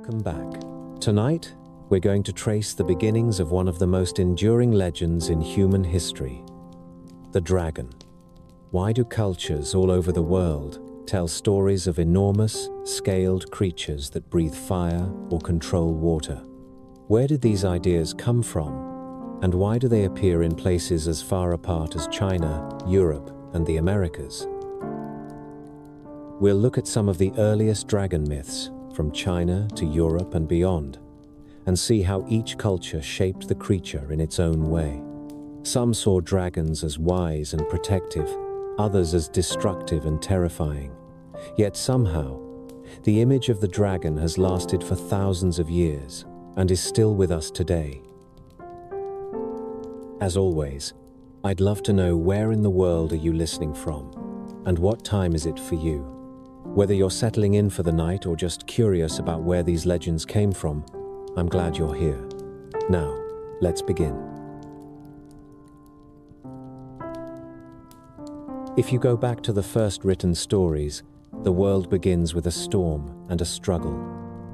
Welcome back. Tonight, we're going to trace the beginnings of one of the most enduring legends in human history, the dragon. Why do cultures all over the world tell stories of enormous, scaled creatures that breathe fire or control water? Where did these ideas come from, and why do they appear in places as far apart as China, Europe, and the Americas? We'll look at some of the earliest dragon myths, from China to Europe and beyond, and see how each culture shaped the creature in its own way. Some saw dragons as wise and protective, others as destructive and terrifying. Yet somehow, the image of the dragon has lasted for thousands of years and is still with us today. As always, I'd love to know where in the world are you listening from, and what time is it for you? Whether you're settling in for the night or just curious about where these legends came from, I'm glad you're here. Now, let's begin. If you go back to the first written stories, the world begins with a storm and a struggle.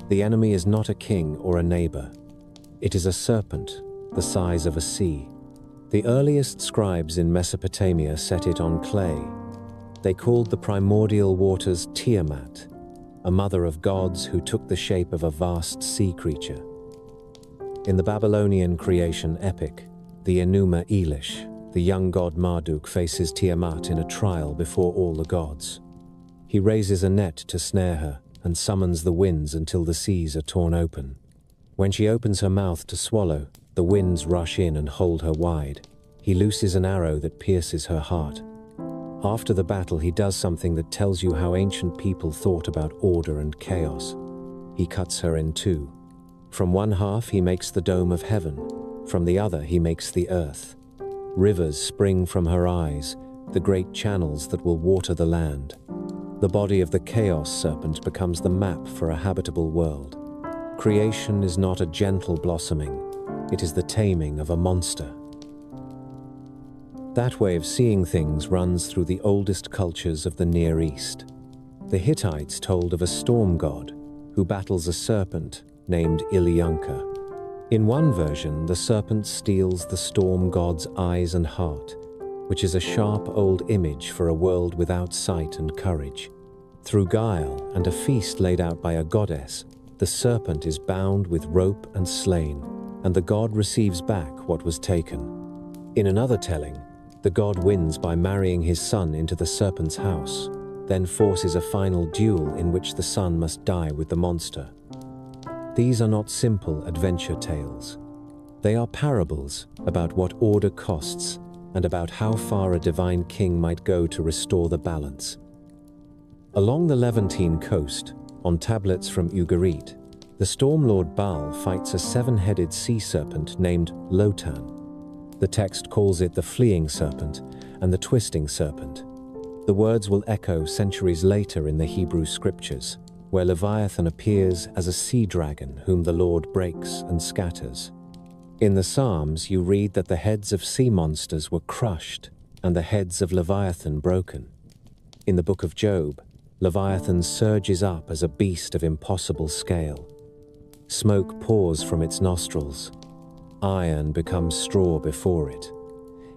The enemy is not a king or a neighbor. It is a serpent, the size of a sea. The earliest scribes in Mesopotamia set it on clay. They called the primordial waters Tiamat, a mother of gods who took the shape of a vast sea creature. In the Babylonian creation epic, the Enuma Elish, the young god Marduk faces Tiamat in a trial before all the gods. He raises a net to snare her and summons the winds until the seas are torn open. When she opens her mouth to swallow, the winds rush in and hold her wide. He looses an arrow that pierces her heart. After the battle, he does something that tells you how ancient people thought about order and chaos. He cuts her in two. From one half, he makes the dome of heaven. From the other, he makes the earth. Rivers spring from her eyes, the great channels that will water the land. The body of the chaos serpent becomes the map for a habitable world. Creation is not a gentle blossoming. It is the taming of a monster. That way of seeing things runs through the oldest cultures of the Near East. The Hittites told of a storm god who battles a serpent named Ilyanka. In one version, the serpent steals the storm god's eyes and heart, which is a sharp old image for a world without sight and courage. Through guile and a feast laid out by a goddess, the serpent is bound with rope and slain, and the god receives back what was taken. In another telling, the god wins by marrying his son into the serpent's house, then forces a final duel in which the son must die with the monster. These are not simple adventure tales. They are parables about what order costs and about how far a divine king might go to restore the balance. Along the Levantine coast, on tablets from Ugarit, the storm lord Baal fights a seven-headed sea serpent named Lotan. The text calls it the fleeing serpent and the twisting serpent. The words will echo centuries later in the Hebrew scriptures, where Leviathan appears as a sea dragon whom the Lord breaks and scatters. In the Psalms, you read that the heads of sea monsters were crushed and the heads of Leviathan broken. In the book of Job, Leviathan surges up as a beast of impossible scale. Smoke pours from its nostrils. Iron becomes straw before it.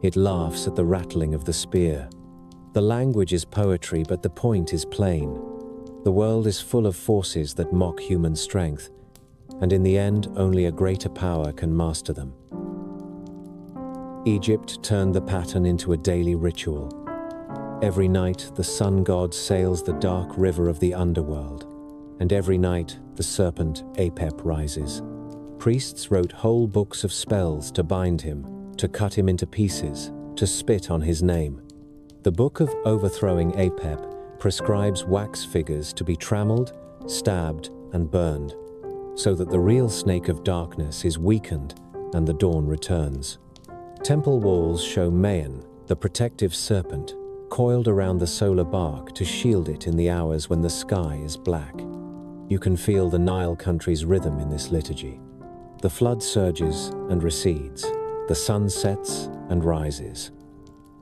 It laughs at the rattling of the spear. The language is poetry, but the point is plain. The world is full of forces that mock human strength, and in the end, only a greater power can master them. Egypt turned the pattern into a daily ritual. Every night, the sun god sails the dark river of the underworld, and every night, the serpent Apep rises. Priests wrote whole books of spells to bind him, to cut him into pieces, to spit on his name. The Book of Overthrowing Apep prescribes wax figures to be trammeled, stabbed, and burned, so that the real snake of darkness is weakened and the dawn returns. Temple walls show Mayan, the protective serpent, coiled around the solar bark to shield it in the hours when the sky is black. You can feel the Nile country's rhythm in this liturgy. The flood surges and recedes. The sun sets and rises.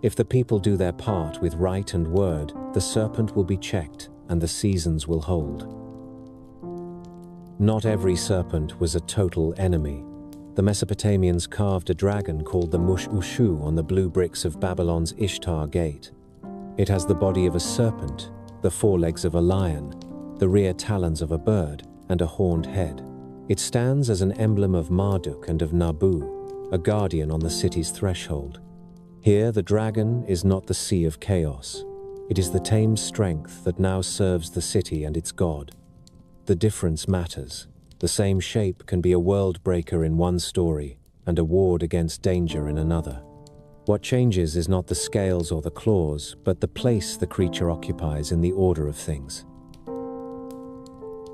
If the people do their part with right and word, the serpent will be checked and the seasons will hold. Not every serpent was a total enemy. The Mesopotamians carved a dragon called the Mush-Ushu on the blue bricks of Babylon's Ishtar Gate. It has the body of a serpent, the forelegs of a lion, the rear talons of a bird, and a horned head. It stands as an emblem of Marduk and of Nabu, a guardian on the city's threshold. Here, the dragon is not the sea of chaos. It is the tame strength that now serves the city and its god. The difference matters. The same shape can be a world breaker in one story and a ward against danger in another. What changes is not the scales or the claws, but the place the creature occupies in the order of things.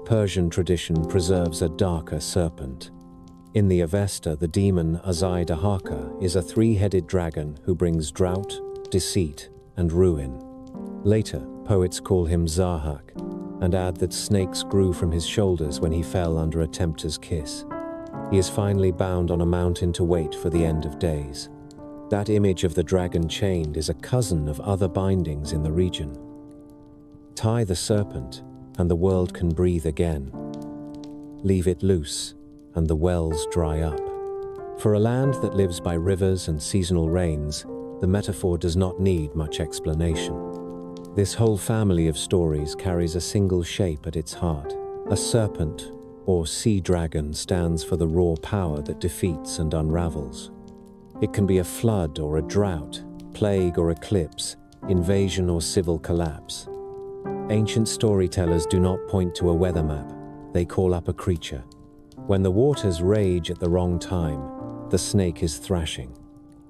Persian tradition preserves a darker serpent. In the Avesta, the demon Azai-Dahaka is a three-headed dragon who brings drought, deceit, and ruin. Later, poets call him Zahak and add that snakes grew from his shoulders when he fell under a tempter's kiss. He is finally bound on a mountain to wait for the end of days. That image of the dragon chained is a cousin of other bindings in the region. Tie the serpent, and the world can breathe again. Leave it loose, and the wells dry up. For a land that lives by rivers and seasonal rains, the metaphor does not need much explanation. This whole family of stories carries a single shape at its heart. A serpent, or sea dragon, stands for the raw power that defeats and unravels. It can be a flood or a drought, plague or eclipse, invasion or civil collapse. Ancient storytellers do not point to a weather map, they call up a creature. When the waters rage at the wrong time, the snake is thrashing.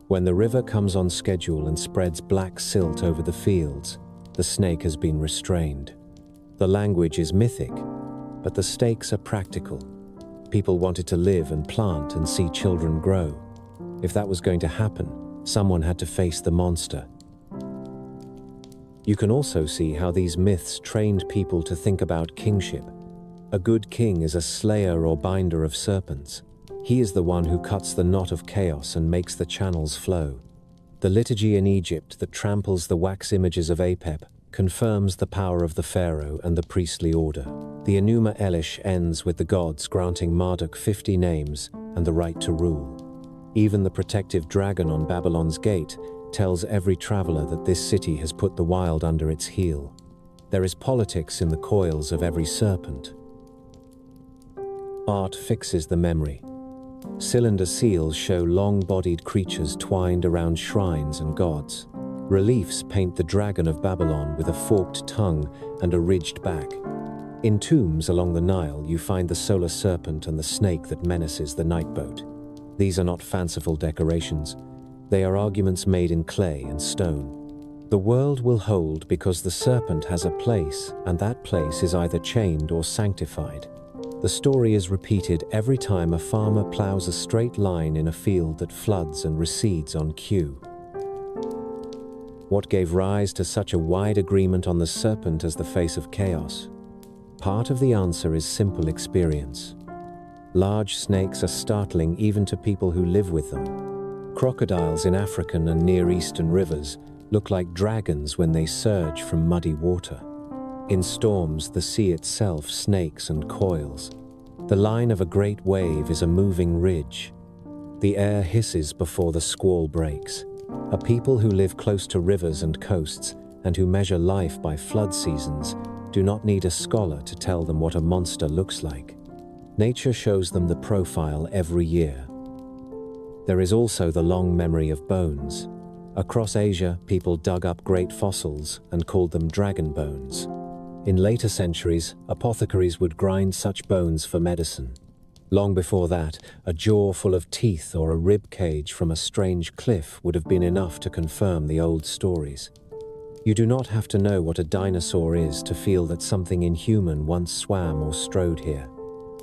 When the river comes on schedule and spreads black silt over the fields, the snake has been restrained. The language is mythic, but the stakes are practical. People wanted to live and plant and see children grow. If that was going to happen, someone had to face the monster. You can also see how these myths trained people to think about kingship. A good king is a slayer or binder of serpents. He is the one who cuts the knot of chaos and makes the channels flow. The liturgy in Egypt that tramples the wax images of Apep confirms the power of the pharaoh and the priestly order. The Enuma Elish ends with the gods granting Marduk 50 names and the right to rule. Even the protective dragon on Babylon's gate tells every traveler that this city has put the wild under its heel. There is politics in the coils of every serpent. Art fixes the memory. Cylinder seals show long-bodied creatures twined around shrines and gods. Reliefs paint the dragon of Babylon with a forked tongue and a ridged back. In tombs along the Nile, you find the solar serpent and the snake that menaces the night boat. These are not fanciful decorations. They are arguments made in clay and stone. The world will hold because the serpent has a place, and that place is either chained or sanctified. The story is repeated every time a farmer plows a straight line in a field that floods and recedes on cue. What gave rise to such a wide agreement on the serpent as the face of chaos? Part of the answer is simple experience. Large snakes are startling even to people who live with them. Crocodiles in African and Near Eastern rivers look like dragons when they surge from muddy water. In storms, the sea itself snakes and coils. The line of a great wave is a moving ridge. The air hisses before the squall breaks. A people who live close to rivers and coasts and who measure life by flood seasons do not need a scholar to tell them what a monster looks like. Nature shows them the profile every year. There is also the long memory of bones. Across Asia, people dug up great fossils and called them dragon bones. In later centuries, apothecaries would grind such bones for medicine. Long before that, a jaw full of teeth or a rib cage from a strange cliff would have been enough to confirm the old stories. You do not have to know what a dinosaur is to feel that something inhuman once swam or strode here.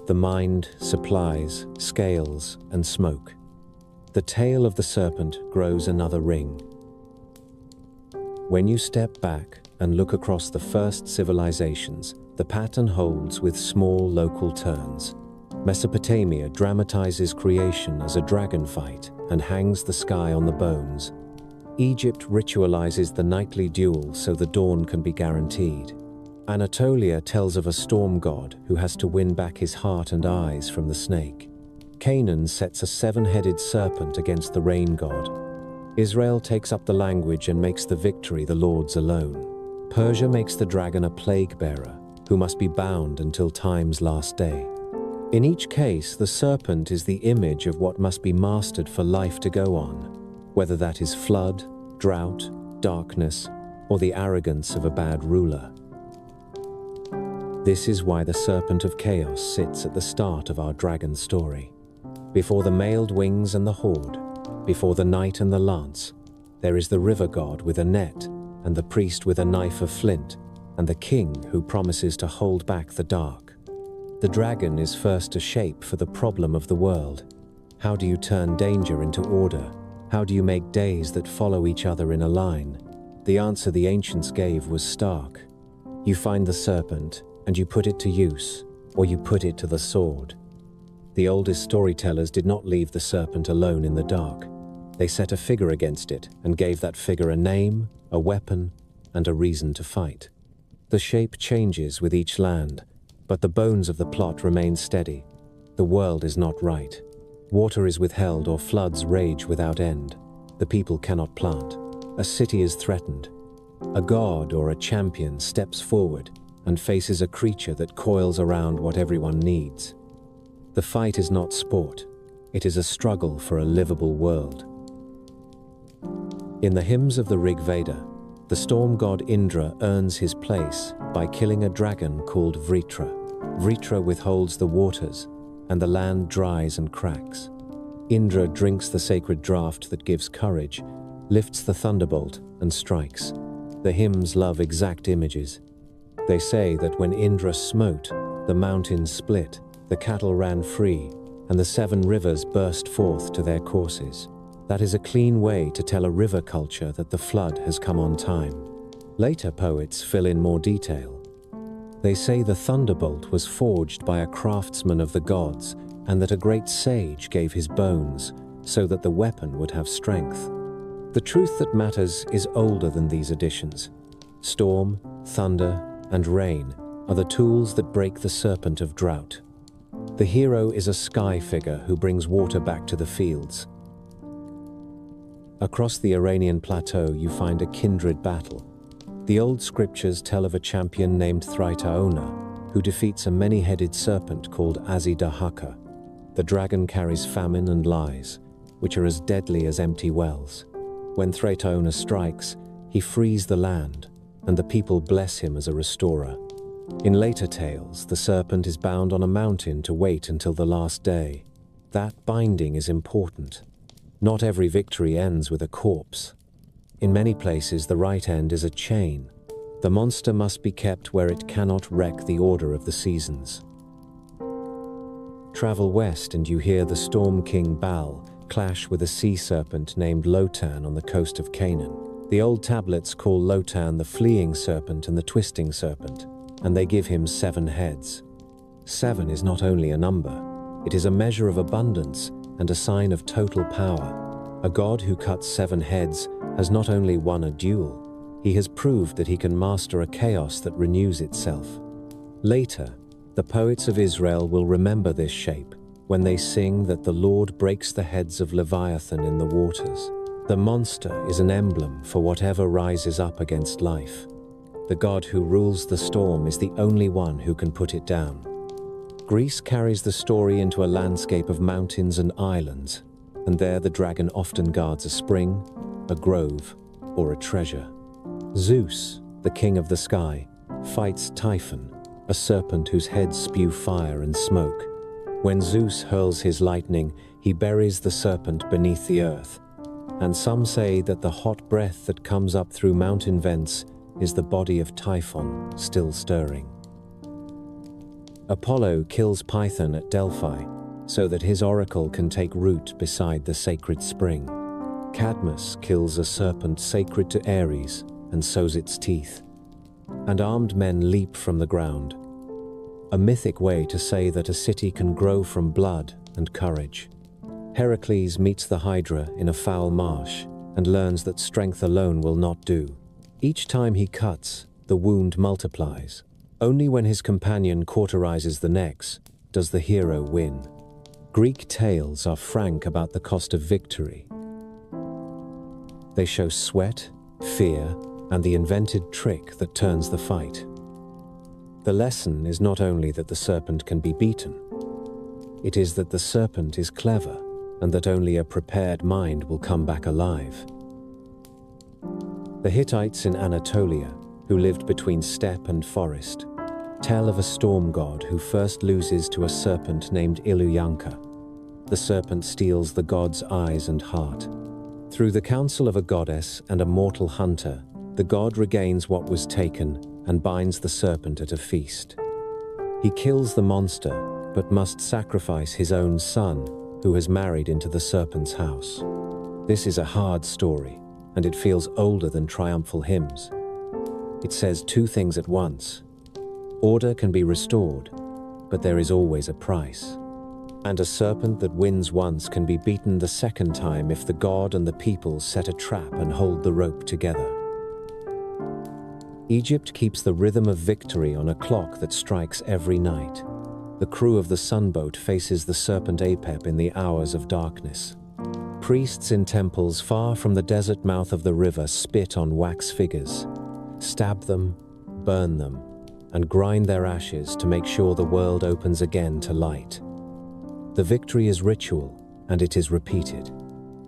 The mind supplies scales and smoke. The tail of the serpent grows another ring. When you step back and look across the first civilizations, the pattern holds with small local turns. Mesopotamia dramatizes creation as a dragon fight and hangs the sky on the bones. Egypt ritualizes the nightly duel so the dawn can be guaranteed. Anatolia tells of a storm god who has to win back his heart and eyes from the snake. Canaan sets a seven-headed serpent against the rain god. Israel takes up the language and makes the victory the Lord's alone. Persia makes the dragon a plague bearer, who must be bound until time's last day. In each case, the serpent is the image of what must be mastered for life to go on, whether that is flood, drought, darkness, or the arrogance of a bad ruler. This is why the serpent of chaos sits at the start of our dragon story. Before the mailed wings and the horde, before the knight and the lance, there is the river god with a net, and the priest with a knife of flint, and the king who promises to hold back the dark. The dragon is first a shape for the problem of the world. How do you turn danger into order? How do you make days that follow each other in a line? The answer the ancients gave was stark. You find the serpent, and you put it to use, or you put it to the sword. The oldest storytellers did not leave the serpent alone in the dark. They set a figure against it and gave that figure a name, a weapon, and a reason to fight. The shape changes with each land, but the bones of the plot remain steady. The world is not right. Water is withheld or floods rage without end. The people cannot plant. A city is threatened. A god or a champion steps forward and faces a creature that coils around what everyone needs. The fight is not sport. It is a struggle for a livable world. In the hymns of the Rig Veda, the storm god Indra earns his place by killing a dragon called Vritra. Vritra withholds the waters, and the land dries and cracks. Indra drinks the sacred draught that gives courage, lifts the thunderbolt, and strikes. The hymns love exact images. They say that when Indra smote, the mountains split, the cattle ran free, and the seven rivers burst forth to their courses. That is a clean way to tell a river culture that the flood has come on time. Later poets fill in more detail. They say the thunderbolt was forged by a craftsman of the gods, and that a great sage gave his bones, so that the weapon would have strength. The truth that matters is older than these additions. Storm, thunder, and rain are the tools that break the serpent of drought. The hero is a sky figure who brings water back to the fields. Across the Iranian plateau, you find a kindred battle. The old scriptures tell of a champion named Thraitaona, who defeats a many-headed serpent called Azidahaka. The dragon carries famine and lies, which are as deadly as empty wells. When Thraitaona strikes, he frees the land, and the people bless him as a restorer. In later tales, the serpent is bound on a mountain to wait until the last day. That binding is important. Not every victory ends with a corpse. In many places, the right end is a chain. The monster must be kept where it cannot wreck the order of the seasons. Travel west and you hear the storm king Baal clash with a sea serpent named Lotan on the coast of Canaan. The old tablets call Lotan the fleeing serpent and the twisting serpent, and they give him 7 heads. 7 is not only a number, it is a measure of abundance and a sign of total power. A god who cuts 7 heads has not only won a duel, he has proved that he can master a chaos that renews itself. Later, the poets of Israel will remember this shape when they sing that the Lord breaks the heads of Leviathan in the waters. The monster is an emblem for whatever rises up against life. The god who rules the storm is the only one who can put it down. Greece carries the story into a landscape of mountains and islands, and there the dragon often guards a spring, a grove, or a treasure. Zeus, the king of the sky, fights Typhon, a serpent whose heads spew fire and smoke. When Zeus hurls his lightning, he buries the serpent beneath the earth, and some say that the hot breath that comes up through mountain vents is the body of Typhon still stirring. Apollo kills Python at Delphi so that his oracle can take root beside the sacred spring. Cadmus kills a serpent sacred to Ares and sows its teeth. And armed men leap from the ground, a mythic way to say that a city can grow from blood and courage. Heracles meets the Hydra in a foul marsh and learns that strength alone will not do. Each time he cuts, the wound multiplies. Only when his companion cauterizes the necks does the hero win. Greek tales are frank about the cost of victory. They show sweat, fear, and the invented trick that turns the fight. The lesson is not only that the serpent can be beaten, it is that the serpent is clever and that only a prepared mind will come back alive. The Hittites in Anatolia, who lived between steppe and forest, tell of a storm god who first loses to a serpent named Illuyanka. The serpent steals the god's eyes and heart. Through the counsel of a goddess and a mortal hunter, the god regains what was taken and binds the serpent at a feast. He kills the monster, but must sacrifice his own son, who has married into the serpent's house. This is a hard story, and it feels older than triumphal hymns. It says two things at once. Order can be restored, but there is always a price. And a serpent that wins once can be beaten the second time if the god and the people set a trap and hold the rope together. Egypt keeps the rhythm of victory on a clock that strikes every night. The crew of the sunboat faces the serpent Apep in the hours of darkness. Priests in temples far from the desert mouth of the river spit on wax figures, stab them, burn them, and grind their ashes to make sure the world opens again to light. The victory is ritual, and it is repeated.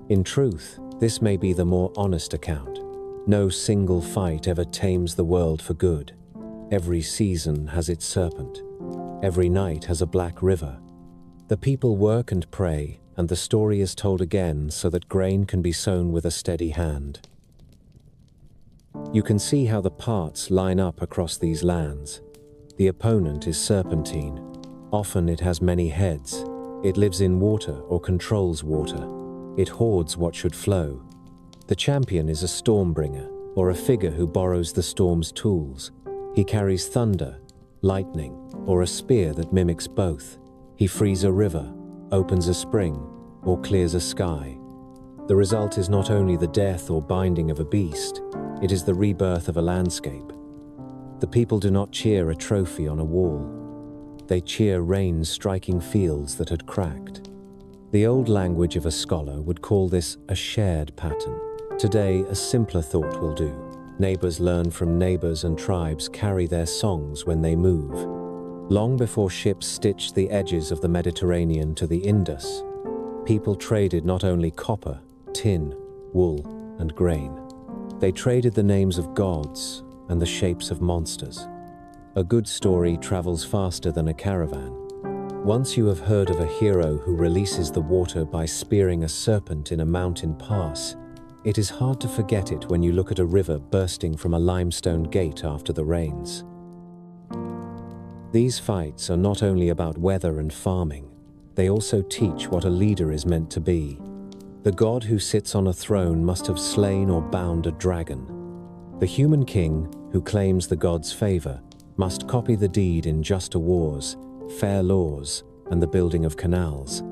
In truth, this may be the more honest account. No single fight ever tames the world for good. Every season has its serpent. Every night has a black river. The people work and pray, and the story is told again so that grain can be sown with a steady hand. You can see how the parts line up across these lands. The opponent is serpentine. Often it has many heads. It lives in water or controls water. It hoards what should flow. The champion is a stormbringer, or a figure who borrows the storm's tools. He carries thunder, lightning, or a spear that mimics both. He frees a river, opens a spring, or clears a sky. The result is not only the death or binding of a beast, it is the rebirth of a landscape. The people do not cheer a trophy on a wall. They cheer rain striking fields that had cracked. The old language of a scholar would call this a shared pattern. Today, a simpler thought will do. Neighbors learn from neighbors, and tribes carry their songs when they move. Long before ships stitched the edges of the Mediterranean to the Indus, people traded not only copper, tin, wool, and grain. They traded the names of gods and the shapes of monsters. A good story travels faster than a caravan. Once you have heard of a hero who releases the water by spearing a serpent in a mountain pass, it is hard to forget it when you look at a river bursting from a limestone gate after the rains. These fights are not only about weather and farming, they also teach what a leader is meant to be. The god who sits on a throne must have slain or bound a dragon. The human king, who claims the god's favor, must copy the deed in just wars, fair laws, and the building of canals.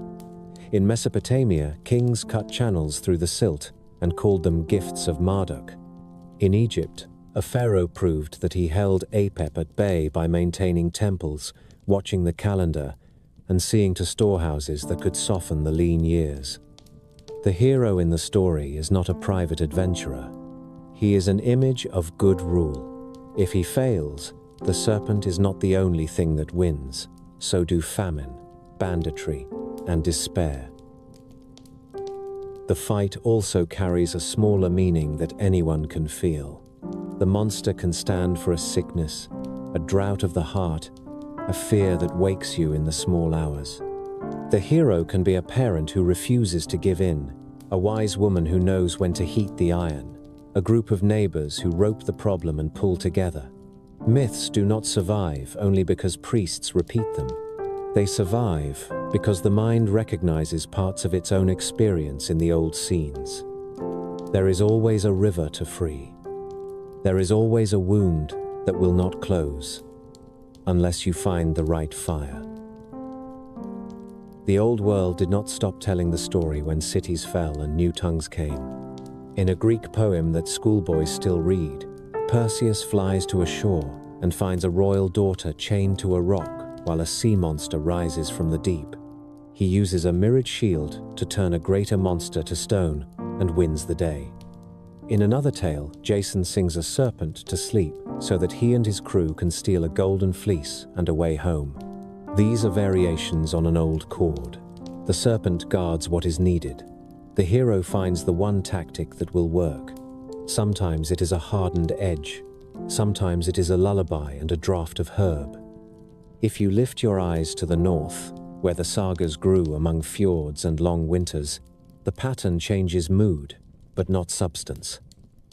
In Mesopotamia, kings cut channels through the silt and called them gifts of Marduk. In Egypt, a pharaoh proved that he held Apep at bay by maintaining temples, watching the calendar, and seeing to storehouses that could soften the lean years. The hero in the story is not a private adventurer. He is an image of good rule. If he fails, the serpent is not the only thing that wins. So do famine, banditry, and despair. The fight also carries a smaller meaning that anyone can feel. The monster can stand for a sickness, a drought of the heart, a fear that wakes you in the small hours. The hero can be a parent who refuses to give in, a wise woman who knows when to heat the iron, a group of neighbors who rope the problem and pull together. Myths do not survive only because priests repeat them. They survive because the mind recognizes parts of its own experience in the old scenes. There is always a river to free. There is always a wound that will not close, unless you find the right fire. The old world did not stop telling the story when cities fell and new tongues came. In a Greek poem that schoolboys still read, Perseus flies to a shore and finds a royal daughter chained to a rock while a sea monster rises from the deep. He uses a mirrored shield to turn a greater monster to stone and wins the day. In another tale, Jason sings a serpent to sleep so that he and his crew can steal a golden fleece and a way home. These are variations on an old chord. The serpent guards what is needed. The hero finds the one tactic that will work. Sometimes it is a hardened edge. Sometimes it is a lullaby and a draught of herb. If you lift your eyes to the north, where the sagas grew among fjords and long winters, the pattern changes mood, but not substance.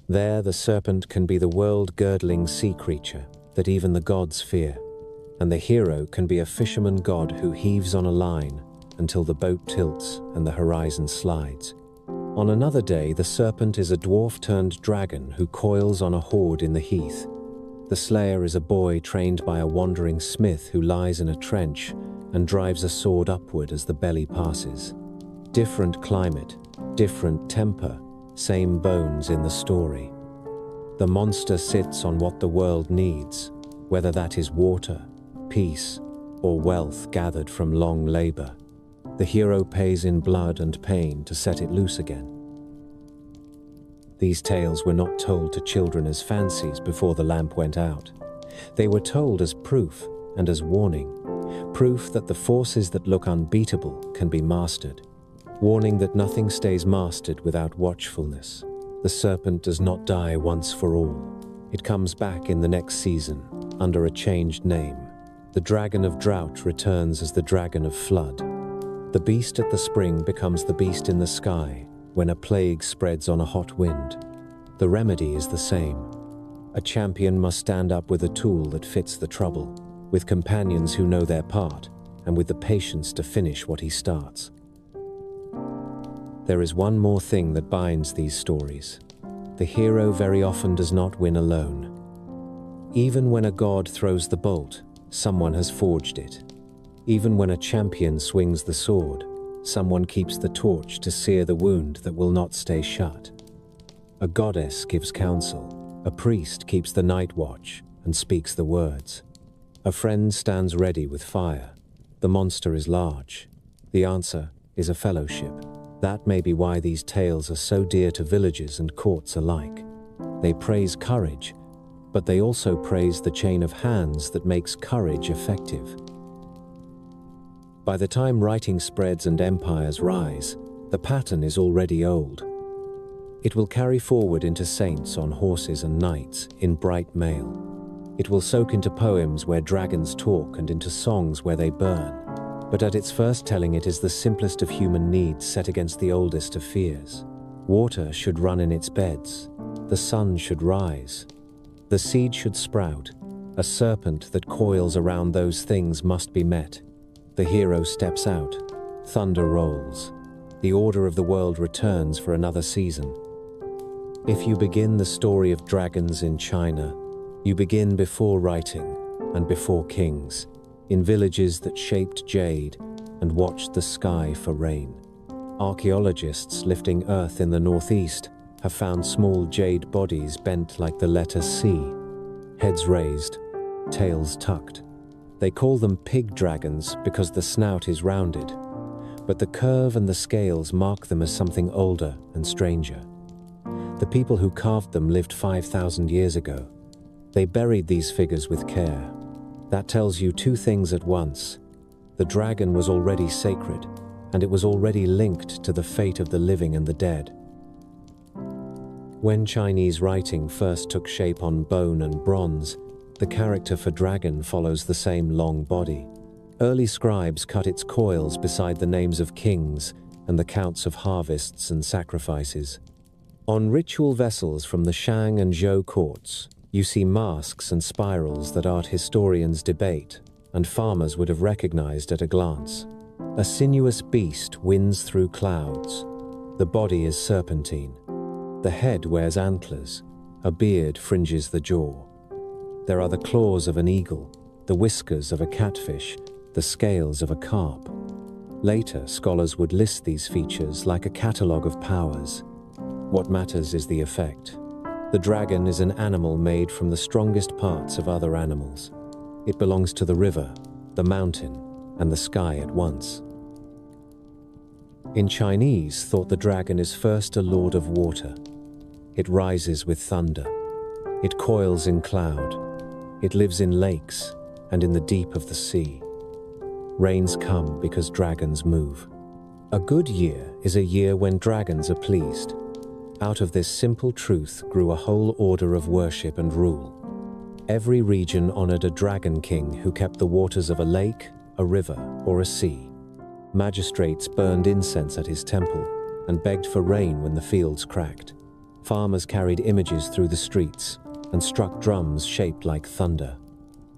There the serpent can be the world-girdling sea creature that even the gods fear, and the hero can be a fisherman god who heaves on a line until the boat tilts and the horizon slides. On another day, the serpent is a dwarf-turned-dragon who coils on a hoard in the heath. The slayer is a boy trained by a wandering smith who lies in a trench and drives a sword upward as the belly passes. Different climate, different temper, same bones in the story. The monster sits on what the world needs, whether that is water, peace, or wealth gathered from long labor. The hero pays in blood and pain to set it loose again. These tales were not told to children as fancies before the lamp went out. They were told as proof and as warning. Proof that the forces that look unbeatable can be mastered. Warning that nothing stays mastered without watchfulness. The serpent does not die once for all. It comes back in the next season, under a changed name. The dragon of drought returns as the dragon of flood. The beast at the spring becomes the beast in the sky when a plague spreads on a hot wind. The remedy is the same. A champion must stand up with a tool that fits the trouble, with companions who know their part, and with the patience to finish what he starts. There is one more thing that binds these stories. The hero very often does not win alone. Even when a god throws the bolt, someone has forged it. Even when a champion swings the sword, someone keeps the torch to sear the wound that will not stay shut. A goddess gives counsel. A priest keeps the night watch and speaks the words. A friend stands ready with fire. The monster is large. The answer is a fellowship. That may be why these tales are so dear to villages and courts alike. They praise courage, but they also praise the chain of hands that makes courage effective. By the time writing spreads and empires rise, the pattern is already old. It will carry forward into saints on horses and knights in bright mail. It will soak into poems where dragons talk and into songs where they burn. But at its first telling, it is the simplest of human needs set against the oldest of fears. Water should run in its beds. The sun should rise. The seed should sprout. A serpent that coils around those things must be met. The hero steps out. Thunder rolls. The order of the world returns for another season. If you begin the story of dragons in China, you begin before writing and before kings, in villages that shaped jade and watched the sky for rain. Archaeologists lifting earth in the northeast have found small jade bodies bent like the letter C, heads raised, tails tucked. They call them pig dragons because the snout is rounded, but the curve and the scales mark them as something older and stranger. The people who carved them lived 5,000 years ago. They buried these figures with care. That tells you two things at once. The dragon was already sacred, and it was already linked to the fate of the living and the dead. When Chinese writing first took shape on bone and bronze, the character for dragon follows the same long body. Early scribes cut its coils beside the names of kings and the counts of harvests and sacrifices. On ritual vessels from the Shang and Zhou courts, you see masks and spirals that art historians debate, and farmers would have recognized at a glance. A sinuous beast winds through clouds. The body is serpentine. The head wears antlers. A beard fringes the jaw. There are the claws of an eagle, the whiskers of a catfish, the scales of a carp. Later, scholars would list these features like a catalogue of powers. What matters is the effect. The dragon is an animal made from the strongest parts of other animals. It belongs to the river, the mountain, and the sky at once. In Chinese, thought the dragon is first a lord of water. It rises with thunder. It coils in cloud. It lives in lakes and in the deep of the sea. Rains come because dragons move. A good year is a year when dragons are pleased. Out of this simple truth grew a whole order of worship and rule. Every region honored a dragon king who kept the waters of a lake, a river, or a sea. Magistrates burned incense at his temple and begged for rain when the fields cracked. Farmers carried images through the streets and struck drums shaped like thunder.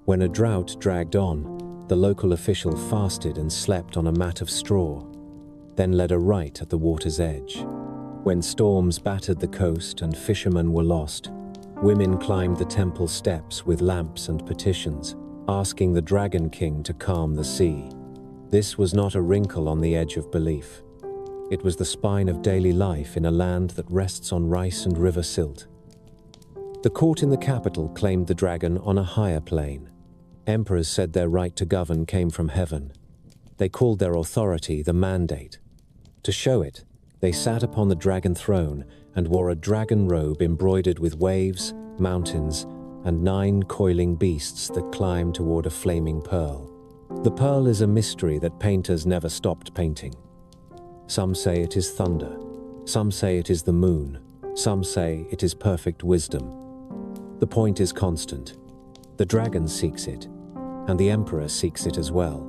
When a drought dragged on, the local official fasted and slept on a mat of straw, then led a rite at the water's edge. When storms battered the coast and fishermen were lost, women climbed the temple steps with lamps and petitions, asking the Dragon King to calm the sea. This was not a wrinkle on the edge of belief. It was the spine of daily life in a land that rests on rice and river silt. The court in the capital claimed the dragon on a higher plane. Emperors said their right to govern came from heaven. They called their authority the mandate. To show it, they sat upon the dragon throne and wore a dragon robe embroidered with waves, mountains, and 9 coiling beasts that climb toward a flaming pearl. The pearl is a mystery that painters never stopped painting. Some say it is thunder. Some say it is the moon. Some say it is perfect wisdom. The point is constant. The dragon seeks it, and the emperor seeks it as well,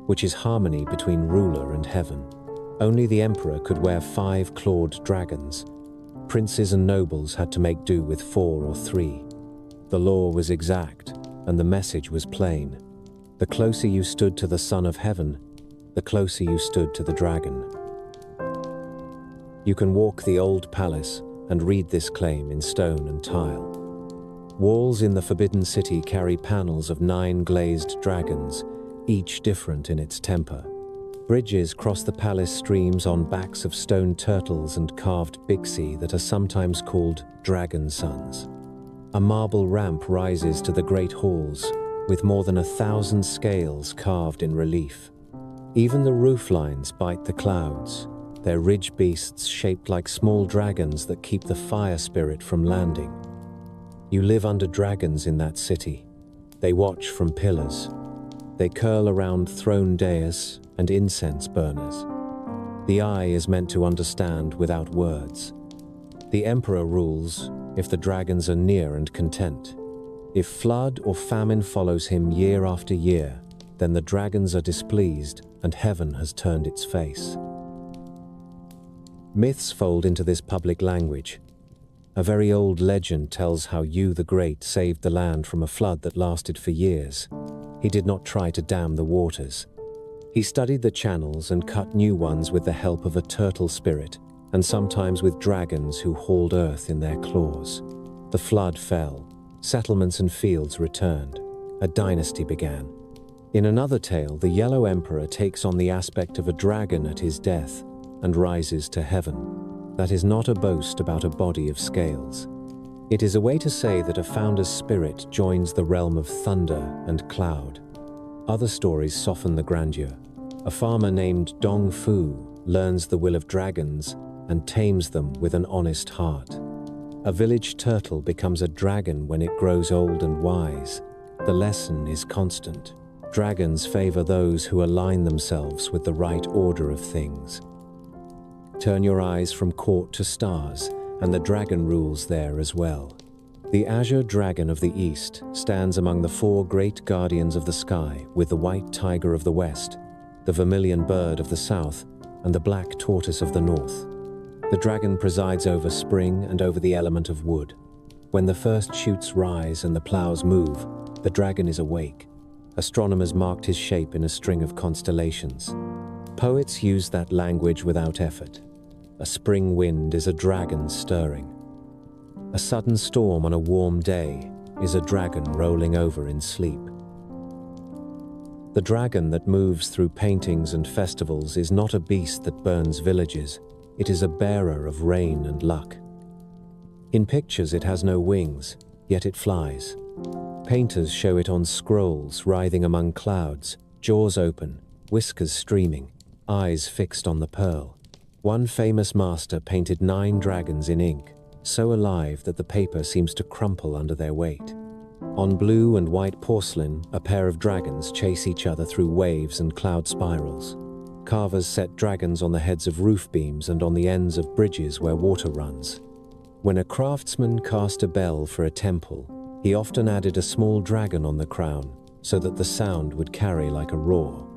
which is harmony between ruler and heaven. Only the emperor could wear 5 clawed dragons. Princes and nobles had to make do with 4 or 3. The law was exact, and the message was plain. The closer you stood to the Son of Heaven, the closer you stood to the dragon. You can walk the old palace and read this claim in stone and tile. Walls in the Forbidden City carry panels of 9 glazed dragons, each different in its temper. Bridges cross the palace streams on backs of stone turtles and carved bixi that are sometimes called dragon sons. A marble ramp rises to the great halls, with more than 1,000 scales carved in relief. Even the roof lines bite the clouds, their ridge beasts shaped like small dragons that keep the fire spirit from landing. You live under dragons in that city. They watch from pillars. They curl around throne dais and incense burners. The eye is meant to understand without words. The emperor rules if the dragons are near and content. If flood or famine follows him year after year, then the dragons are displeased and heaven has turned its face. Myths fold into this public language. A very old legend tells how Yu the Great saved the land from a flood that lasted for years. He did not try to dam the waters. He studied the channels and cut new ones with the help of a turtle spirit, and sometimes with dragons who hauled earth in their claws. The flood fell. Settlements and fields returned. A dynasty began. In another tale, the Yellow Emperor takes on the aspect of a dragon at his death and rises to heaven. That is not a boast about a body of scales. It is a way to say that a founder's spirit joins the realm of thunder and cloud. Other stories soften the grandeur. A farmer named Dong Fu learns the will of dragons and tames them with an honest heart. A village turtle becomes a dragon when it grows old and wise. The lesson is constant. Dragons favor those who align themselves with the right order of things. Turn your eyes from court to stars, and the dragon rules there as well. The azure dragon of the east stands among the 4 great guardians of the sky, with the white tiger of the west, the vermilion bird of the south, and the black tortoise of the north. The dragon presides over spring and over the element of wood. When the first shoots rise and the plows move, the dragon is awake. Astronomers marked his shape in a string of constellations. Poets use that language without effort. A spring wind is a dragon stirring. A sudden storm on a warm day is a dragon rolling over in sleep. The dragon that moves through paintings and festivals is not a beast that burns villages. It is a bearer of rain and luck. In pictures it has no wings, yet it flies. Painters show it on scrolls, writhing among clouds, jaws open, whiskers streaming, eyes fixed on the pearl. One famous master painted 9 dragons in ink, so alive that the paper seems to crumple under their weight. On blue and white porcelain, a pair of dragons chase each other through waves and cloud spirals. Carvers set dragons on the heads of roof beams and on the ends of bridges where water runs. When a craftsman cast a bell for a temple, he often added a small dragon on the crown so that the sound would carry like a roar.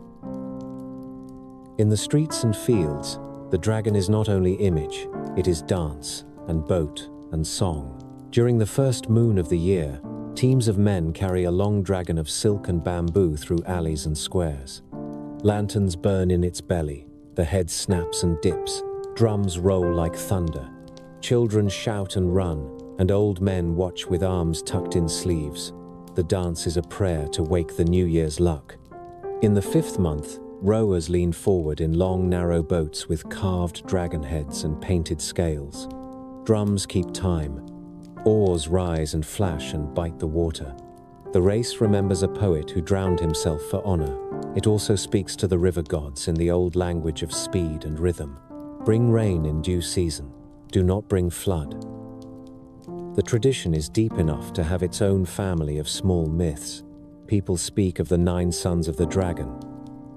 In the streets and fields, the dragon is not only image, it is dance and boat and song. During the first moon of the year, teams of men carry a long dragon of silk and bamboo through alleys and squares. Lanterns burn in its belly, the head snaps and dips, drums roll like thunder. Children shout and run, and old men watch with arms tucked in sleeves. The dance is a prayer to wake the New Year's luck. In the 5th month, rowers lean forward in long, narrow boats with carved dragon heads and painted scales. Drums keep time. Oars rise and flash and bite the water. The race remembers a poet who drowned himself for honor. It also speaks to the river gods in the old language of speed and rhythm. Bring rain in due season. Do not bring flood. The tradition is deep enough to have its own family of small myths. People speak of the 9 sons of the dragon.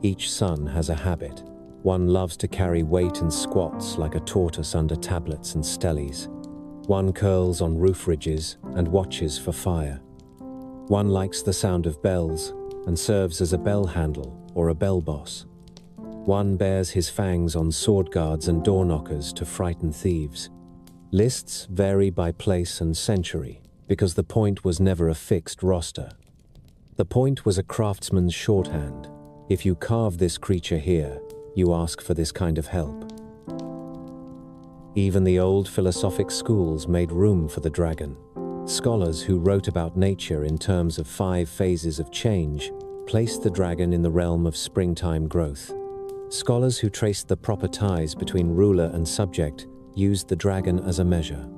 Each son has a habit. One loves to carry weight and squats like a tortoise under tablets and steles. One curls on roof ridges and watches for fire. One likes the sound of bells and serves as a bell handle or a bell boss. One bears his fangs on sword guards and door knockers to frighten thieves. Lists vary by place and century because the point was never a fixed roster. The point was a craftsman's shorthand. If you carve this creature here, you ask for this kind of help. Even the old philosophic schools made room for the dragon. Scholars who wrote about nature in terms of 5 phases of change placed the dragon in the realm of springtime growth. Scholars who traced the proper ties between ruler and subject used the dragon as a measure.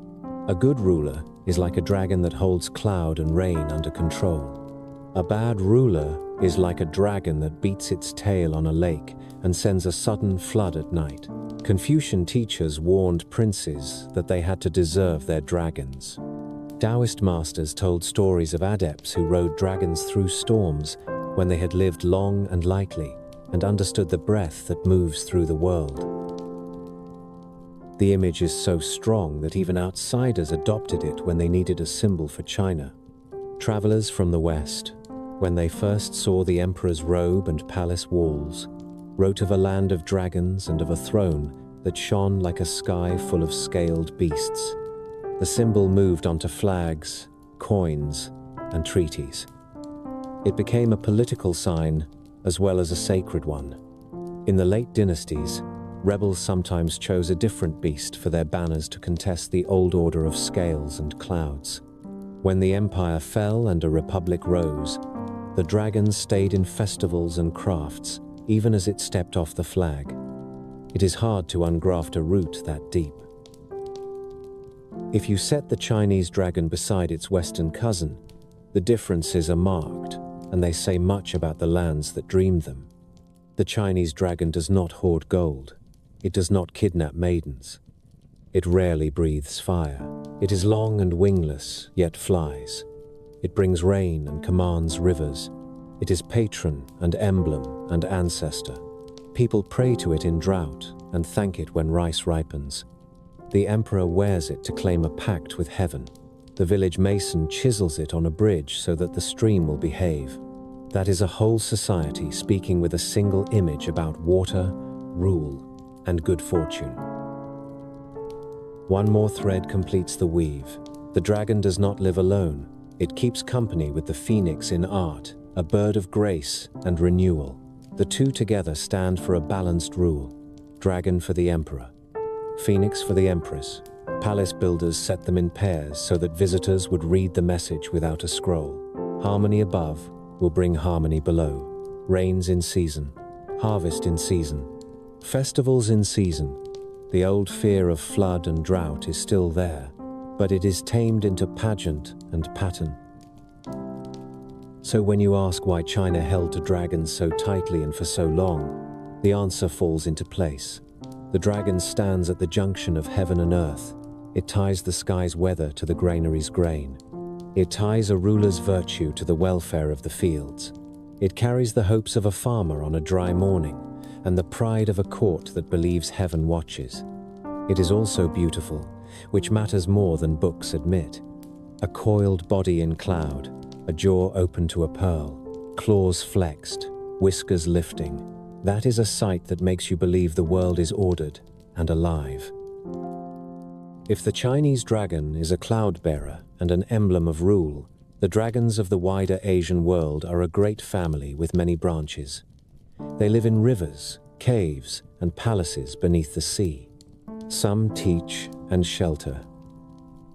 A good ruler is like a dragon that holds cloud and rain under control. A bad ruler is like a dragon that beats its tail on a lake and sends a sudden flood at night. Confucian teachers warned princes that they had to deserve their dragons. Taoist masters told stories of adepts who rode dragons through storms when they had lived long and lightly and understood the breath that moves through the world. The image is so strong that even outsiders adopted it when they needed a symbol for China. Travelers from the West, when they first saw the emperor's robe and palace walls, wrote of a land of dragons and of a throne that shone like a sky full of scaled beasts. The symbol moved onto flags, coins, and treaties. It became a political sign as well as a sacred one. In the late dynasties, rebels sometimes chose a different beast for their banners to contest the old order of scales and clouds. When the empire fell and a republic rose, the dragon stayed in festivals and crafts, even as it stepped off the flag. It is hard to ungraft a root that deep. If you set the Chinese dragon beside its Western cousin, the differences are marked, and they say much about the lands that dreamed them. The Chinese dragon does not hoard gold. It does not kidnap maidens. It rarely breathes fire. It is long and wingless, yet flies. It brings rain and commands rivers. It is patron and emblem and ancestor. People pray to it in drought and thank it when rice ripens. The emperor wears it to claim a pact with heaven. The village mason chisels it on a bridge so that the stream will behave. That is a whole society speaking with a single image about water, rule, and good fortune. One more thread completes the weave. The dragon does not live alone. It keeps company with the phoenix in art, a bird of grace and renewal. The two together stand for a balanced rule. Dragon for the emperor, phoenix for the empress. Palace builders set them in pairs so that visitors would read the message without a scroll. Harmony above will bring harmony below. Rains in season, harvest in season, festivals in season. The old fear of flood and drought is still there, but it is tamed into pageant and pattern. So when you ask why China held to dragons so tightly and for so long, the answer falls into place. The dragon stands at the junction of heaven and earth. It ties the sky's weather to the granary's grain. It ties a ruler's virtue to the welfare of the fields. It carries the hopes of a farmer on a dry morning and the pride of a court that believes heaven watches. It is also beautiful, which matters more than books admit. A coiled body in cloud, a jaw open to a pearl, claws flexed, whiskers lifting. That is a sight that makes you believe the world is ordered and alive. If the Chinese dragon is a cloud-bearer and an emblem of rule, the dragons of the wider Asian world are a great family with many branches. They live in rivers, caves, and palaces beneath the sea. Some teach and shelter.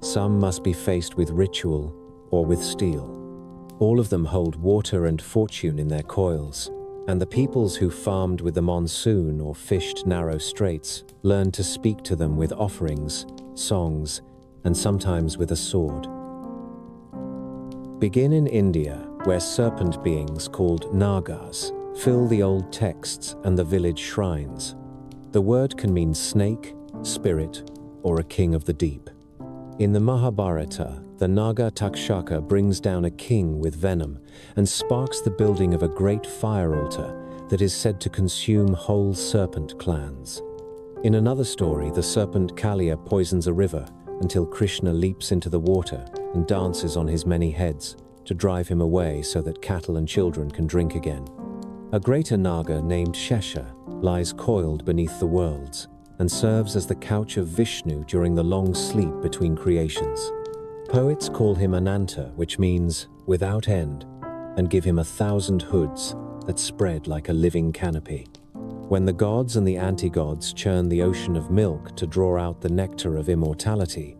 Some must be faced with ritual or with steel. All of them hold water and fortune in their coils, and the peoples who farmed with the monsoon or fished narrow straits learned to speak to them with offerings, songs, and sometimes with a sword. Begin in India, where serpent beings called Nagas fill the old texts and the village shrines. The word can mean snake, spirit, or a king of the deep. In the Mahabharata, the Naga Takshaka brings down a king with venom and sparks the building of a great fire altar that is said to consume whole serpent clans. In another story, the serpent Kaliya poisons a river until Krishna leaps into the water and dances on his many heads to drive him away so that cattle and children can drink again. A greater Naga named Shesha lies coiled beneath the worlds and serves as the couch of Vishnu during the long sleep between creations. Poets call him Ananta, which means without end, and give him 1,000 hoods that spread like a living canopy. When the gods and the anti-gods churn the ocean of milk to draw out the nectar of immortality,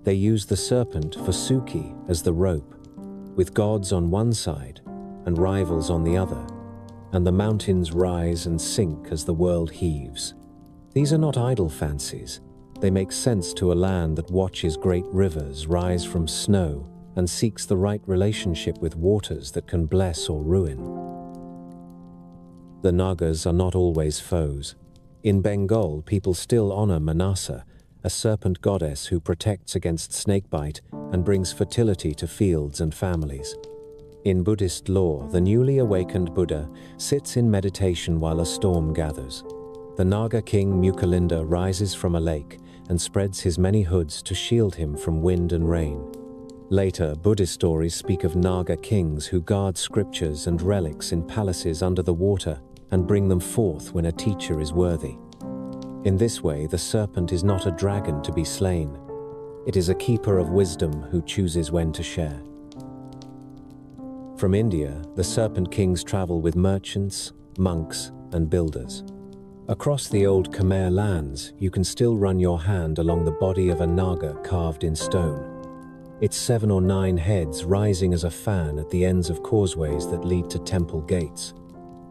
they use the serpent for Suki as the rope, with gods on one side and rivals on the other, and the mountains rise and sink as the world heaves. These are not idle fancies. They make sense to a land that watches great rivers rise from snow and seeks the right relationship with waters that can bless or ruin. The Nagas are not always foes. In Bengal, people still honor Manasa, a serpent goddess who protects against snakebite and brings fertility to fields and families. In Buddhist lore, the newly awakened Buddha sits in meditation while a storm gathers. The Naga king Mukalinda rises from a lake and spreads his many hoods to shield him from wind and rain. Later, Buddhist stories speak of Naga kings who guard scriptures and relics in palaces under the water and bring them forth when a teacher is worthy. In this way, the serpent is not a dragon to be slain. It is a keeper of wisdom who chooses when to share. From India, the serpent kings travel with merchants, monks, and builders. Across the old Khmer lands, you can still run your hand along the body of a Naga carved in stone. Its 7 or 9 heads rising as a fan at the ends of causeways that lead to temple gates.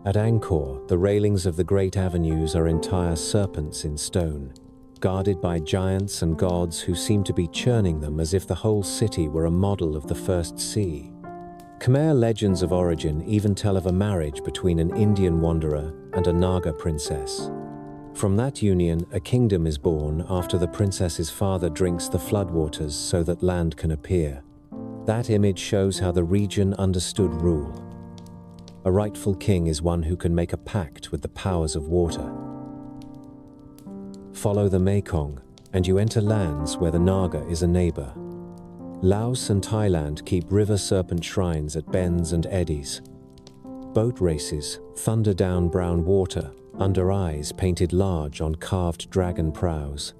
At Angkor, the railings of the great avenues are entire serpents in stone, guarded by giants and gods who seem to be churning them as if the whole city were a model of the first sea. Khmer legends of origin even tell of a marriage between an Indian wanderer and a Naga princess. From that union, a kingdom is born after the princess's father drinks the floodwaters so that land can appear. That image shows how the region understood rule. A rightful king is one who can make a pact with the powers of water. Follow the Mekong, and you enter lands where the Naga is a neighbor. Laos and Thailand keep river serpent shrines at bends and eddies. Boat races thunder down brown water under eyes painted large on carved dragon prows.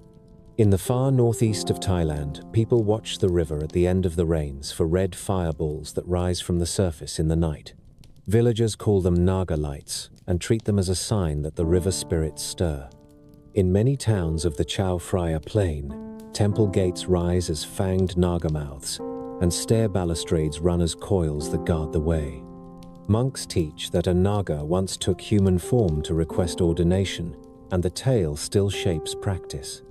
In the far northeast of Thailand, people watch the river at the end of the rains for red fireballs that rise from the surface in the night. Villagers call them Naga lights and treat them as a sign that the river spirits stir. In many towns of the Chao Phraya Plain, temple gates rise as fanged Naga mouths, and stair balustrades run as coils that guard the way. Monks teach that a Naga once took human form to request ordination, and the tale still shapes practice.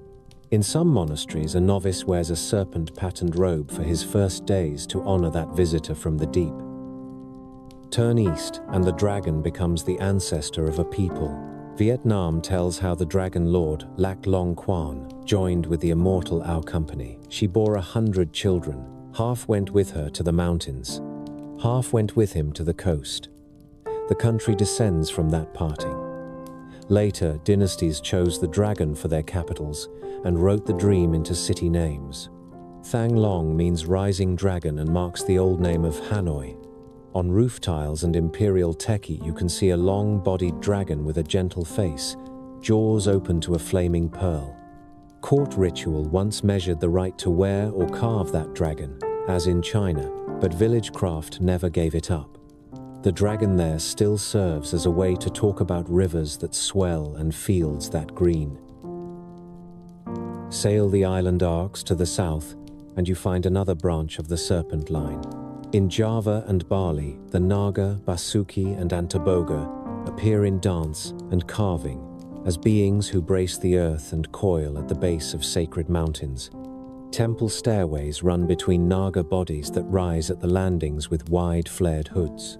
In some monasteries, a novice wears a serpent-patterned robe for his first days to honor that visitor from the deep. Turn east, and the dragon becomes the ancestor of a people. Vietnam tells how the dragon lord, Lac Long Quan, joined with the immortal Ao Company. She bore 100 children. Half went with her to the mountains. Half went with him to the coast. The country descends from that parting. Later, dynasties chose the dragon for their capitals and wrote the dream into city names. Thang Long means rising dragon and marks the old name of Hanoi. On roof tiles and imperial teki, you can see a long-bodied dragon with a gentle face, jaws open to a flaming pearl. Court ritual once measured the right to wear or carve that dragon, as in China, but village craft never gave it up. The dragon there still serves as a way to talk about rivers that swell and fields that green. Sail the island arcs to the south, and you find another branch of the serpent line. In Java and Bali, the Naga, Basuki, and Antaboga appear in dance and carving as beings who brace the earth and coil at the base of sacred mountains. Temple stairways run between Naga bodies that rise at the landings with wide flared hoods.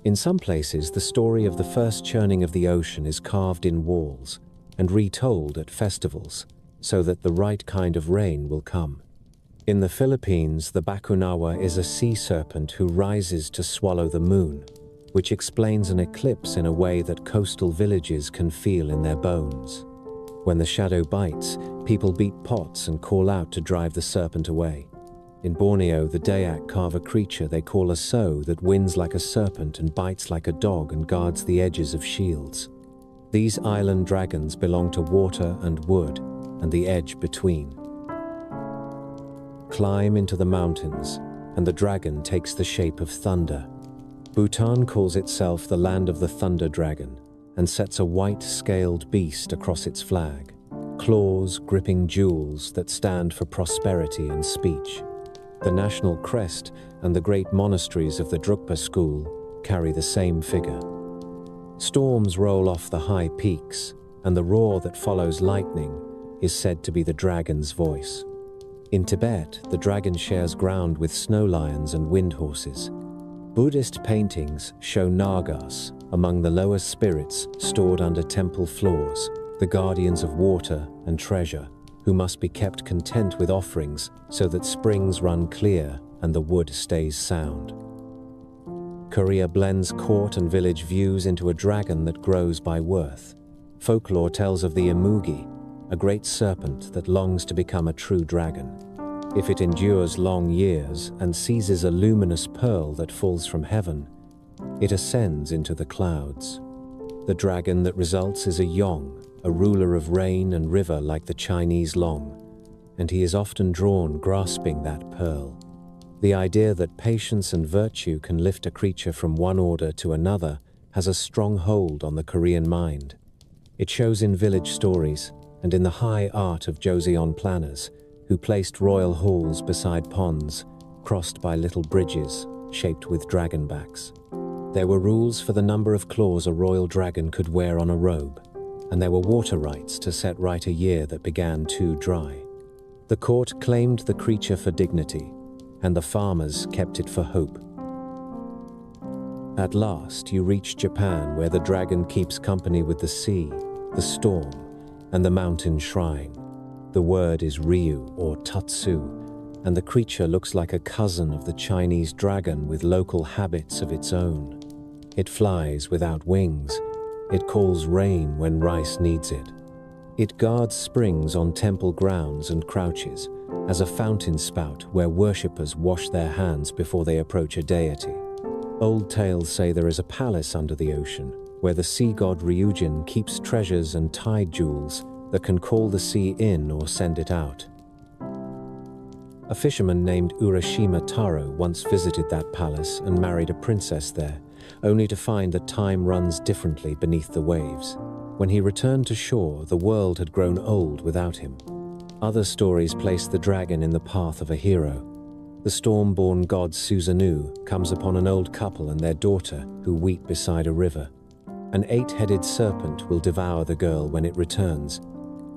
In some places, the story of the first churning of the ocean is carved in walls and retold at festivals so that the right kind of rain will come. In the Philippines, the Bakunawa is a sea serpent who rises to swallow the moon, which explains an eclipse in a way that coastal villages can feel in their bones. When the shadow bites, people beat pots and call out to drive the serpent away. In Borneo, the Dayak carve a creature they call a so that wins like a serpent and bites like a dog and guards the edges of shields. These island dragons belong to water and wood, and the edge between. Climb into the mountains, and the dragon takes the shape of thunder. Bhutan calls itself the land of the thunder dragon, and sets a white scaled beast across its flag, claws gripping jewels that stand for prosperity and speech. The national crest and the great monasteries of the Drukpa school carry the same figure. Storms roll off the high peaks, and the roar that follows lightning is said to be the dragon's voice. In Tibet, the dragon shares ground with snow lions and wind horses. Buddhist paintings show Nagas among the lower spirits stored under temple floors, the guardians of water and treasure, who must be kept content with offerings so that springs run clear and the wood stays sound. Korea blends court and village views into a dragon that grows by worth. Folklore tells of the Imugi, a great serpent that longs to become a true dragon. If it endures long years and seizes a luminous pearl that falls from heaven, it ascends into the clouds. The dragon that results is a Yong, a ruler of rain and river like the Chinese Long, and he is often drawn grasping that pearl. The idea that patience and virtue can lift a creature from one order to another has a strong hold on the Korean mind. It shows in village stories and in the high art of Joseon planners, who placed royal halls beside ponds, crossed by little bridges shaped with dragonbacks. There were rules for the number of claws a royal dragon could wear on a robe, and there were water rites to set right a year that began too dry. The court claimed the creature for dignity, and the farmers kept it for hope. At last, you reach Japan, where the dragon keeps company with the sea, the storm, and the mountain shrine. The word is Ryu or Tatsu, and the creature looks like a cousin of the Chinese dragon with local habits of its own. It flies without wings. It calls rain when rice needs it. It guards springs on temple grounds and crouches as a fountain spout where worshippers wash their hands before they approach a deity. Old tales say there is a palace under the ocean where the sea god Ryujin keeps treasures and tide jewels that can call the sea in or send it out. A fisherman named Urashima Taro once visited that palace and married a princess there, only to find that time runs differently beneath the waves. When he returned to shore, the world had grown old without him. Other stories place the dragon in the path of a hero. The storm-born god Susanoo comes upon an old couple and their daughter who weep beside a river. An 8-headed serpent will devour the girl when it returns.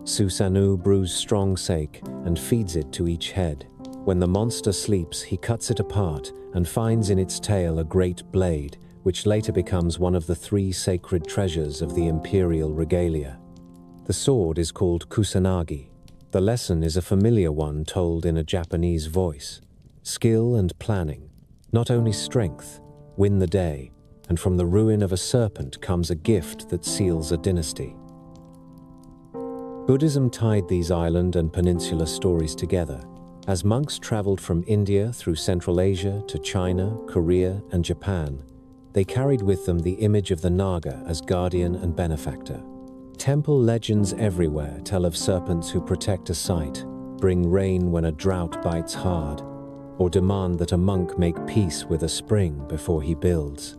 Susanu brews strong sake and feeds it to each head. When the monster sleeps, he cuts it apart and finds in its tail a great blade, which later becomes one of the 3 sacred treasures of the imperial regalia. The sword is called kusanagi. The lesson is a familiar one told in a Japanese voice. Skill and planning, not only strength, win the day, and from the ruin of a serpent comes a gift that seals a dynasty. Buddhism tied these island and peninsula stories together. As monks traveled from India through Central Asia to China, Korea, and Japan, they carried with them the image of the Naga as guardian and benefactor. Temple legends everywhere tell of serpents who protect a site, bring rain when a drought bites hard, or demand that a monk make peace with a spring before he builds.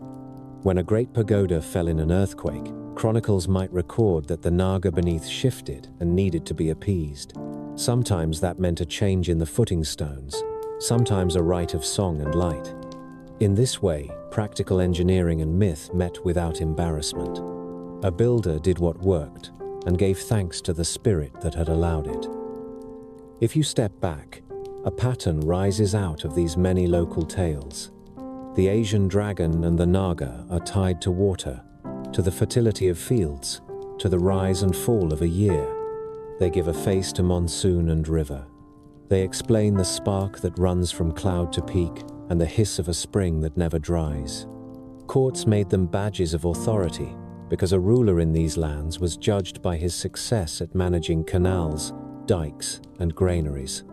When a great pagoda fell in an earthquake, chronicles might record that the Naga beneath shifted and needed to be appeased. Sometimes that meant a change in the footing stones, sometimes a rite of song and light. In this way, practical engineering and myth met without embarrassment. A builder did what worked and gave thanks to the spirit that had allowed it. If you step back, a pattern rises out of these many local tales. The Asian dragon and the Naga are tied to water, to the fertility of fields, to the rise and fall of a year. They give a face to monsoon and river. They explain the spark that runs from cloud to peak and the hiss of a spring that never dries. Courts made them badges of authority because a ruler in these lands was judged by his success at managing canals, dikes, and granaries.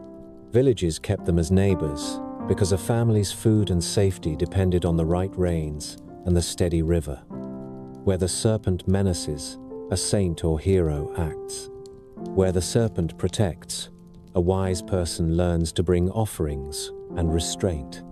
Villages kept them as neighbors because a family's food and safety depended on the right rains and the steady river. Where the serpent menaces, a saint or hero acts. Where the serpent protects, a wise person learns to bring offerings and restraint.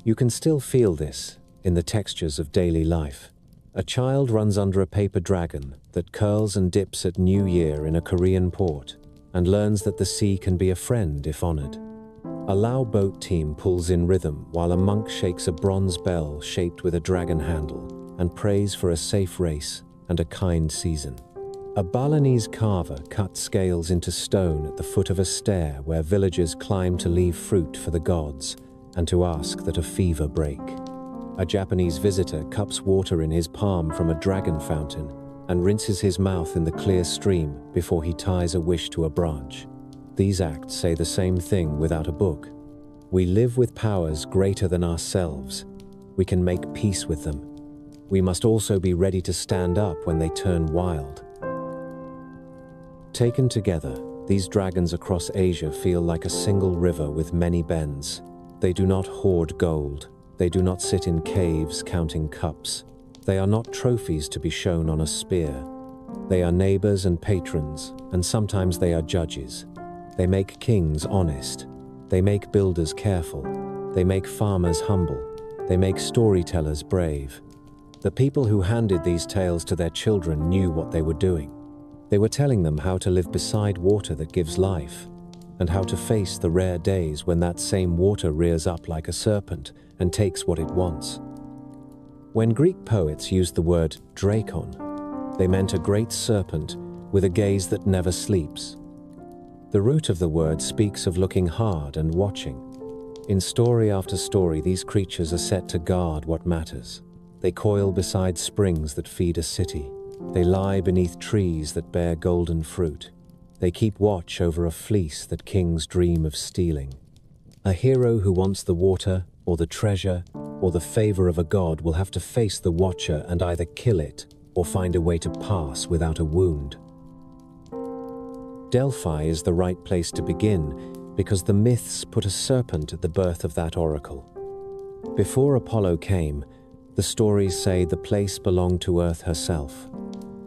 You can still feel this in the textures of daily life. A child runs under a paper dragon that curls and dips at New Year in a Korean port and learns that the sea can be a friend if honored. A Lao boat team pulls in rhythm while a monk shakes a bronze bell shaped with a dragon handle and prays for a safe race and a kind season. A Balinese carver cuts scales into stone at the foot of a stair where villagers climb to leave fruit for the gods and to ask that a fever break. A Japanese visitor cups water in his palm from a dragon fountain and rinses his mouth in the clear stream before he ties a wish to a branch. These acts say the same thing without a book. We live with powers greater than ourselves. We can make peace with them. We must also be ready to stand up when they turn wild. Taken together, these dragons across Asia feel like a single river with many bends. They do not hoard gold. They do not sit in caves counting cups. They are not trophies to be shown on a spear. They are neighbors and patrons, and sometimes they are judges. They make kings honest. They make builders careful. They make farmers humble. They make storytellers brave. The people who handed these tales to their children knew what they were doing. They were telling them how to live beside water that gives life, and how to face the rare days when that same water rears up like a serpent and takes what it wants. When Greek poets used the word drakon, they meant a great serpent with a gaze that never sleeps. The root of the word speaks of looking hard and watching. In story after story, these creatures are set to guard what matters. They coil beside springs that feed a city. They lie beneath trees that bear golden fruit. They keep watch over a fleece that kings dream of stealing. A hero who wants the water, or the treasure, or the favor of a god will have to face the watcher and either kill it or find a way to pass without a wound. Delphi is the right place to begin because the myths put a serpent at the birth of that oracle. Before Apollo came, the stories say the place belonged to Earth herself.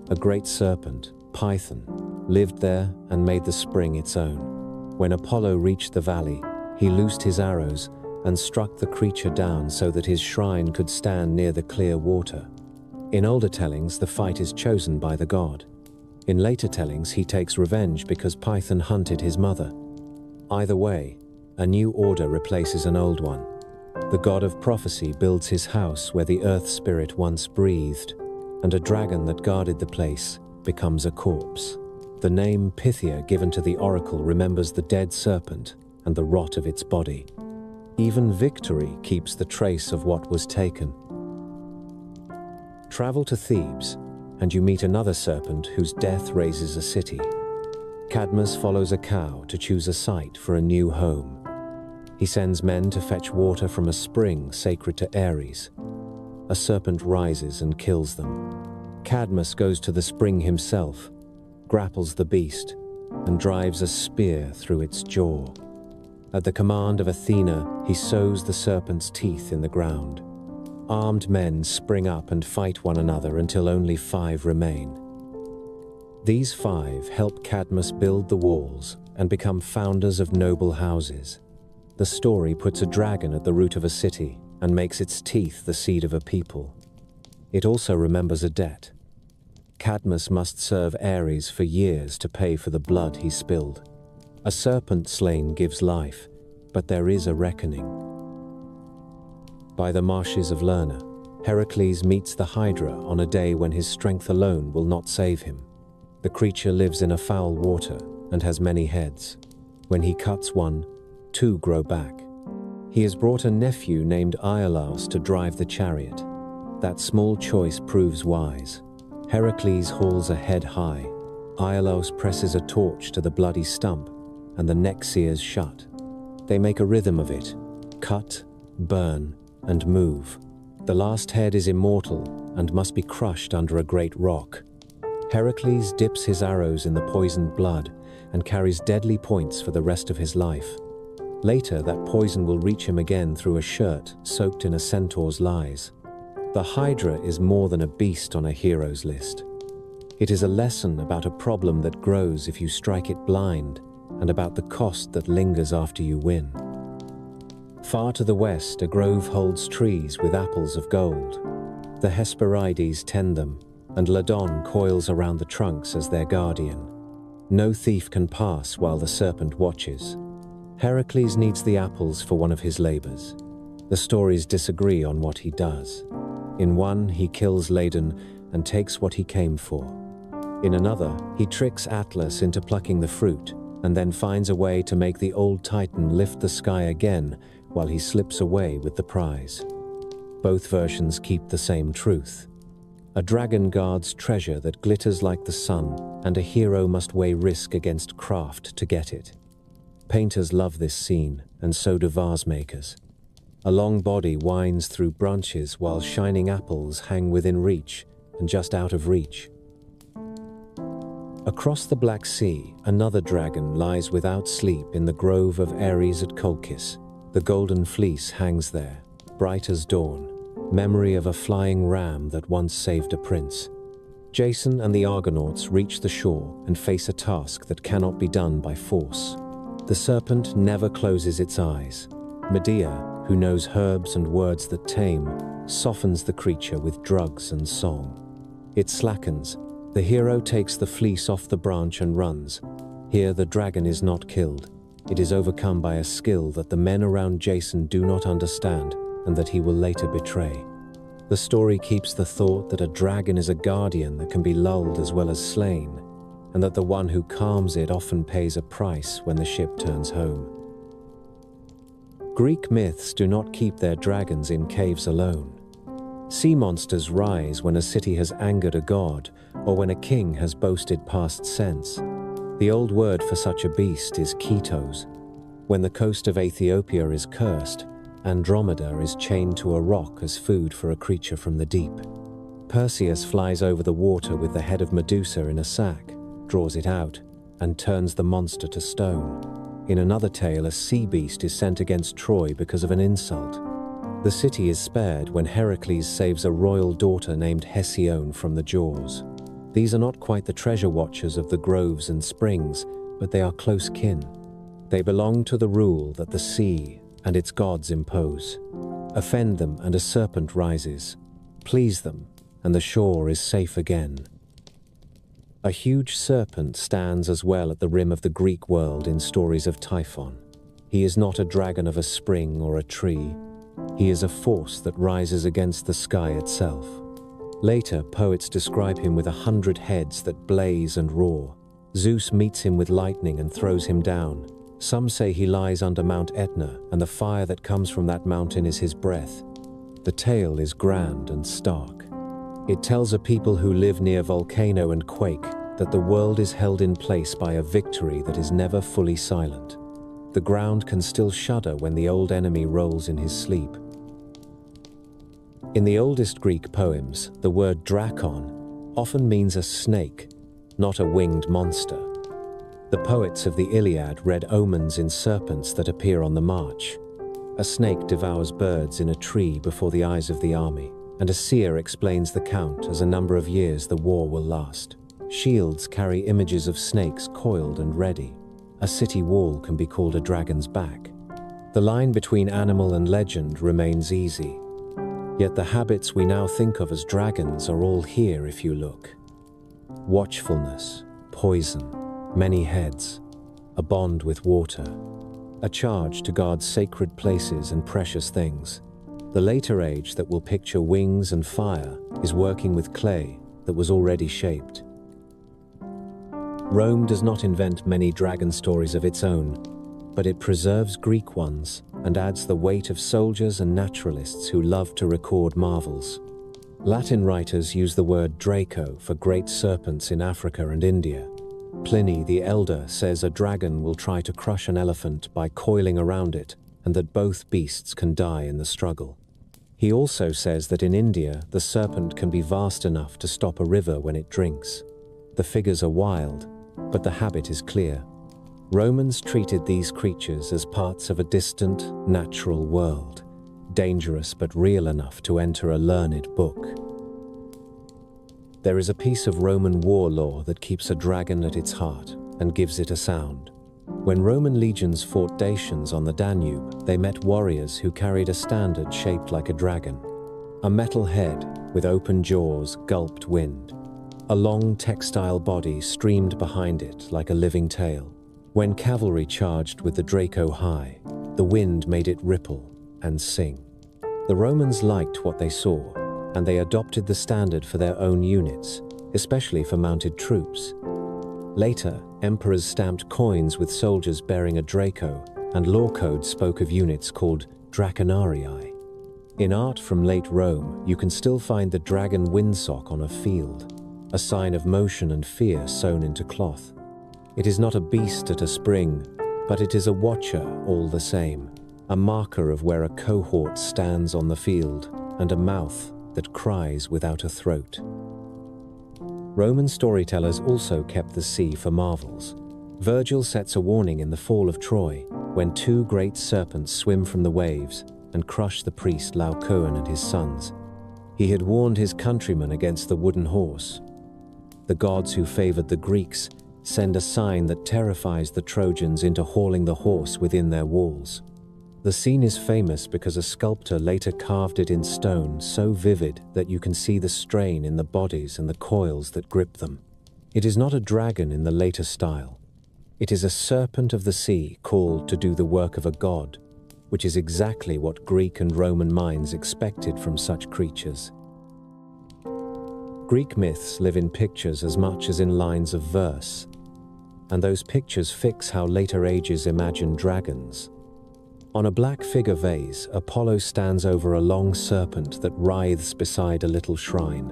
A great serpent, Python, lived there and made the spring its own. When Apollo reached the valley, he loosed his arrows and struck the creature down so that his shrine could stand near the clear water. In older tellings, the fight is chosen by the god. In later tellings, he takes revenge because Python hunted his mother. Either way, a new order replaces an old one. The god of prophecy builds his house where the earth spirit once breathed, and a dragon that guarded the place becomes a corpse. The name Pythia given to the oracle remembers the dead serpent and the rot of its body. Even victory keeps the trace of what was taken. Travel to Thebes, and you meet another serpent whose death raises a city. Cadmus follows a cow to choose a site for a new home. He sends men to fetch water from a spring sacred to Ares. A serpent rises and kills them. Cadmus goes to the spring himself, grapples the beast, and drives a spear through its jaw. At the command of Athena, he sows the serpent's teeth in the ground. Armed men spring up and fight one another until only 5 remain. These 5 help Cadmus build the walls and become founders of noble houses. The story puts a dragon at the root of a city and makes its teeth the seed of a people. It also remembers a debt. Cadmus must serve Ares for years to pay for the blood he spilled. A serpent slain gives life, but there is a reckoning. By the marshes of Lerna, Heracles meets the Hydra on a day when his strength alone will not save him. The creature lives in a foul water and has many heads. When he cuts one, 2 grow back. He has brought a nephew named Iolaus to drive the chariot. That small choice proves wise. Heracles hauls a head high. Iolaus presses a torch to the bloody stump, and the neck sears shut. They make a rhythm of it: cut, burn, and move. The last head is immortal and must be crushed under a great rock. Heracles dips his arrows in the poisoned blood and carries deadly points for the rest of his life. Later, that poison will reach him again through a shirt soaked in a centaur's lies. The Hydra is more than a beast on a hero's list. It is a lesson about a problem that grows if you strike it blind, and about the cost that lingers after you win. Far to the west, a grove holds trees with apples of gold. The Hesperides tend them, and Ladon coils around the trunks as their guardian. No thief can pass while the serpent watches. Heracles needs the apples for one of his labors. The stories disagree on what he does. In one, he kills Ladon and takes what he came for. In another, he tricks Atlas into plucking the fruit, and then finds a way to make the old Titan lift the sky again while he slips away with the prize. Both versions keep the same truth. A dragon guards treasure that glitters like the sun, and a hero must weigh risk against craft to get it. Painters love this scene, and so do vase makers. A long body winds through branches while shining apples hang within reach and just out of reach. Across the Black Sea, another dragon lies without sleep in the grove of Ares at Colchis. The golden fleece hangs there, bright as dawn, memory of a flying ram that once saved a prince. Jason and the Argonauts reach the shore and face a task that cannot be done by force. The serpent never closes its eyes. Medea, who knows herbs and words that tame, softens the creature with drugs and song. It slackens. The hero takes the fleece off the branch and runs. Here the dragon is not killed. It is overcome by a skill that the men around Jason do not understand and that he will later betray. The story keeps the thought that a dragon is a guardian that can be lulled as well as slain, and that the one who calms it often pays a price when the ship turns home. Greek myths do not keep their dragons in caves alone. Sea monsters rise when a city has angered a god, or when a king has boasted past sense. The old word for such a beast is Ketos. When the coast of Ethiopia is cursed, Andromeda is chained to a rock as food for a creature from the deep. Perseus flies over the water with the head of Medusa in a sack, draws it out, and turns the monster to stone. In another tale, a sea beast is sent against Troy because of an insult. The city is spared when Heracles saves a royal daughter named Hesione from the jaws. These are not quite the treasure watchers of the groves and springs, but they are close kin. They belong to the rule that the sea and its gods impose. Offend them and a serpent rises. Please them, and the shore is safe again. A huge serpent stands as well at the rim of the Greek world in stories of Typhon. He is not a dragon of a spring or a tree. He is a force that rises against the sky itself. Later, poets describe him with 100 heads that blaze and roar. Zeus meets him with lightning and throws him down. Some say he lies under Mount Etna, and the fire that comes from that mountain is his breath. The tale is grand and stark. It tells a people who live near volcano and quake that the world is held in place by a victory that is never fully silent. The ground can still shudder when the old enemy rolls in his sleep. In the oldest Greek poems, the word drakon often means a snake, not a winged monster. The poets of the Iliad read omens in serpents that appear on the march. A snake devours birds in a tree before the eyes of the army, and a seer explains the count as a number of years the war will last. Shields carry images of snakes coiled and ready. A city wall can be called a dragon's back. The line between animal and legend remains easy. Yet the habits we now think of as dragons are all here if you look. Watchfulness, poison, many heads, a bond with water, a charge to guard sacred places and precious things. The later age that will picture wings and fire is working with clay that was already shaped. Rome does not invent many dragon stories of its own, but it preserves Greek ones and adds the weight of soldiers and naturalists who love to record marvels. Latin writers use the word Draco for great serpents in Africa and India. Pliny the Elder says a dragon will try to crush an elephant by coiling around it, and that both beasts can die in the struggle. He also says that in India, the serpent can be vast enough to stop a river when it drinks. The figures are wild, but the habit is clear. Romans treated these creatures as parts of a distant, natural world, dangerous but real enough to enter a learned book. There is a piece of Roman war lore that keeps a dragon at its heart and gives it a sound. When Roman legions fought Dacians on the Danube, they met warriors who carried a standard shaped like a dragon. A metal head with open jaws gulped wind. A long textile body streamed behind it like a living tail. When cavalry charged with the Draco high, the wind made it ripple and sing. The Romans liked what they saw, and they adopted the standard for their own units, especially for mounted troops. Later, emperors stamped coins with soldiers bearing a Draco, and law codes spoke of units called draconarii. In art from late Rome, you can still find the dragon windsock on a field, a sign of motion and fear sewn into cloth. It is not a beast at a spring, but it is a watcher all the same, a marker of where a cohort stands on the field, and a mouth that cries without a throat. Roman storytellers also kept the sea for marvels. Virgil sets a warning in the Fall of Troy, when two great serpents swim from the waves and crush the priest Laocoon and his sons. He had warned his countrymen against the wooden horse. The gods who favored the Greeks send a sign that terrifies the Trojans into hauling the horse within their walls. The scene is famous because a sculptor later carved it in stone so vivid that you can see the strain in the bodies and the coils that grip them. It is not a dragon in the later style. It is a serpent of the sea called to do the work of a god, which is exactly what Greek and Roman minds expected from such creatures. Greek myths live in pictures as much as in lines of verse, and those pictures fix how later ages imagine dragons. On a black figure vase, Apollo stands over a long serpent that writhes beside a little shrine.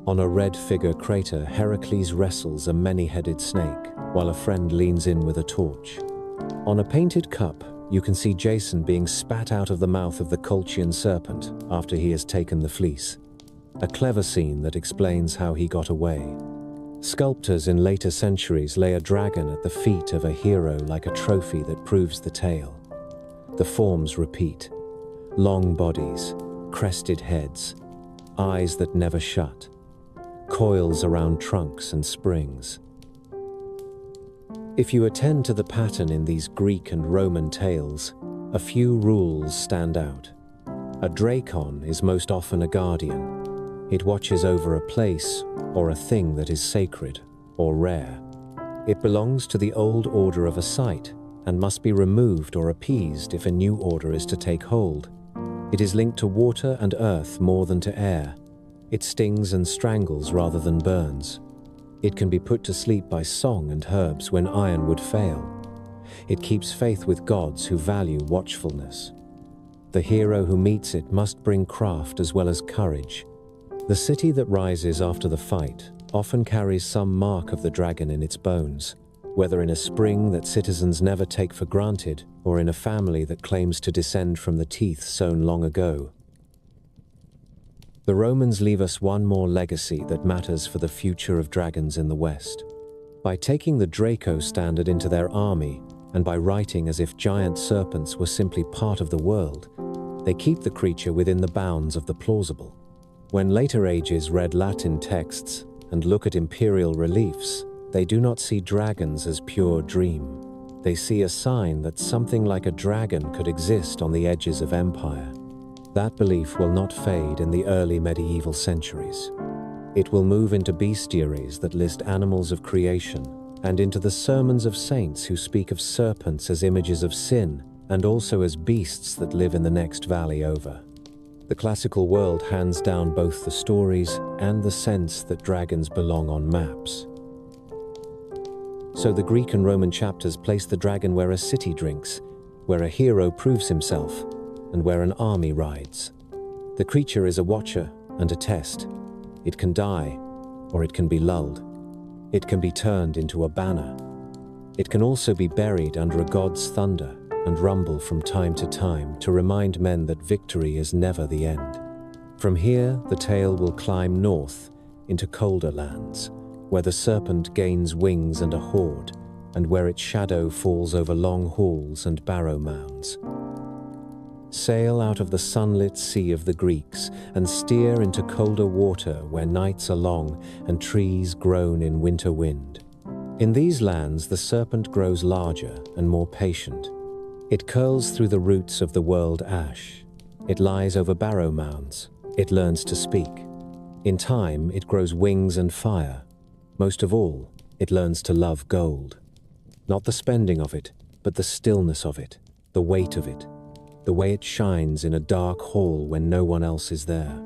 On a red figure crater, Heracles wrestles a many-headed snake, while a friend leans in with a torch. On a painted cup, you can see Jason being spat out of the mouth of the Colchian serpent after he has taken the fleece. A clever scene that explains how he got away. Sculptors in later centuries lay a dragon at the feet of a hero like a trophy that proves the tale. The forms repeat. Long bodies, crested heads, eyes that never shut, coils around trunks and springs. If you attend to the pattern in these Greek and Roman tales, a few rules stand out. A drakon is most often a guardian. It watches over a place or a thing that is sacred or rare. It belongs to the old order of a site and must be removed or appeased if a new order is to take hold. It is linked to water and earth more than to air. It stings and strangles rather than burns. It can be put to sleep by song and herbs when iron would fail. It keeps faith with gods who value watchfulness. The hero who meets it must bring craft as well as courage. The city that rises after the fight often carries some mark of the dragon in its bones, whether in a spring that citizens never take for granted or in a family that claims to descend from the teeth sown long ago. The Romans leave us one more legacy that matters for the future of dragons in the West. By taking the Draco standard into their army, and by writing as if giant serpents were simply part of the world, they keep the creature within the bounds of the plausible. When later ages read Latin texts and look at imperial reliefs, they do not see dragons as pure dream. They see a sign that something like a dragon could exist on the edges of empire. That belief will not fade in the early medieval centuries. It will move into bestiaries that list animals of creation, and into the sermons of saints who speak of serpents as images of sin, and also as beasts that live in the next valley over. The classical world hands down both the stories and the sense that dragons belong on maps. So the Greek and Roman chapters place the dragon where a city drinks, where a hero proves himself, and where an army rides. The creature is a watcher and a test. It can die, or it can be lulled. It can be turned into a banner. It can also be buried under a god's thunder and rumble from time to time to remind men that victory is never the end. From here, the tale will climb north into colder lands, where the serpent gains wings and a hoard, and where its shadow falls over long halls and barrow mounds. Sail out of the sunlit sea of the Greeks and steer into colder water where nights are long and trees groan in winter wind. In these lands, the serpent grows larger and more patient. It curls through the roots of the world ash. It lies over barrow mounds. It learns to speak. In time, it grows wings and fire. Most of all, it learns to love gold. Not the spending of it, but the stillness of it, the weight of it, the way it shines in a dark hall when no one else is there.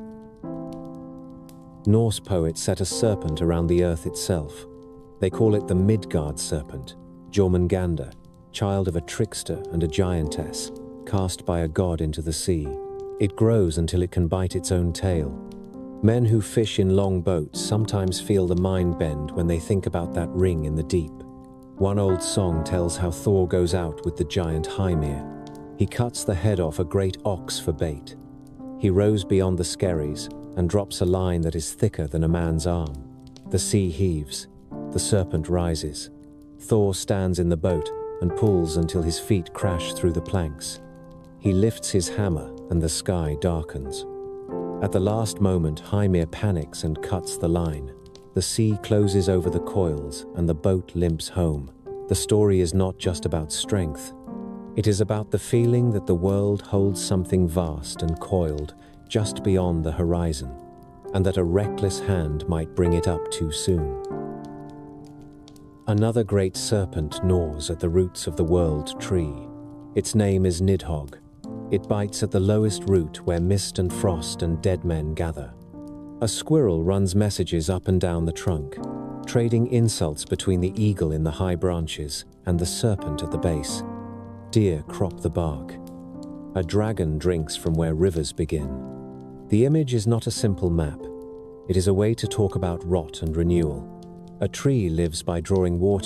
Norse poets set a serpent around the earth itself. They call it the Midgard serpent, Jormungandr, child of a trickster and a giantess, cast by a god into the sea. It grows until it can bite its own tail. Men who fish in long boats sometimes feel the mind bend when they think about that ring in the deep. One old song tells how Thor goes out with the giant Hymir. He cuts the head off a great ox for bait. He rows beyond the skerries and drops a line that is thicker than a man's arm. The sea heaves. The serpent rises. Thor stands in the boat and pulls until his feet crash through the planks. He lifts his hammer and the sky darkens. At the last moment, Hymir panics and cuts the line. The sea closes over the coils and the boat limps home. The story is not just about strength. It is about the feeling that the world holds something vast and coiled just beyond the horizon, and that a reckless hand might bring it up too soon. Another great serpent gnaws at the roots of the world tree. Its name is Nidhogg. It bites at the lowest root where mist and frost and dead men gather. A squirrel runs messages up and down the trunk, trading insults between the eagle in the high branches and the serpent at the base. Deer crop the bark. A dragon drinks from where rivers begin. The image is not a simple map. It is a way to talk about rot and renewal. A tree lives by drawing water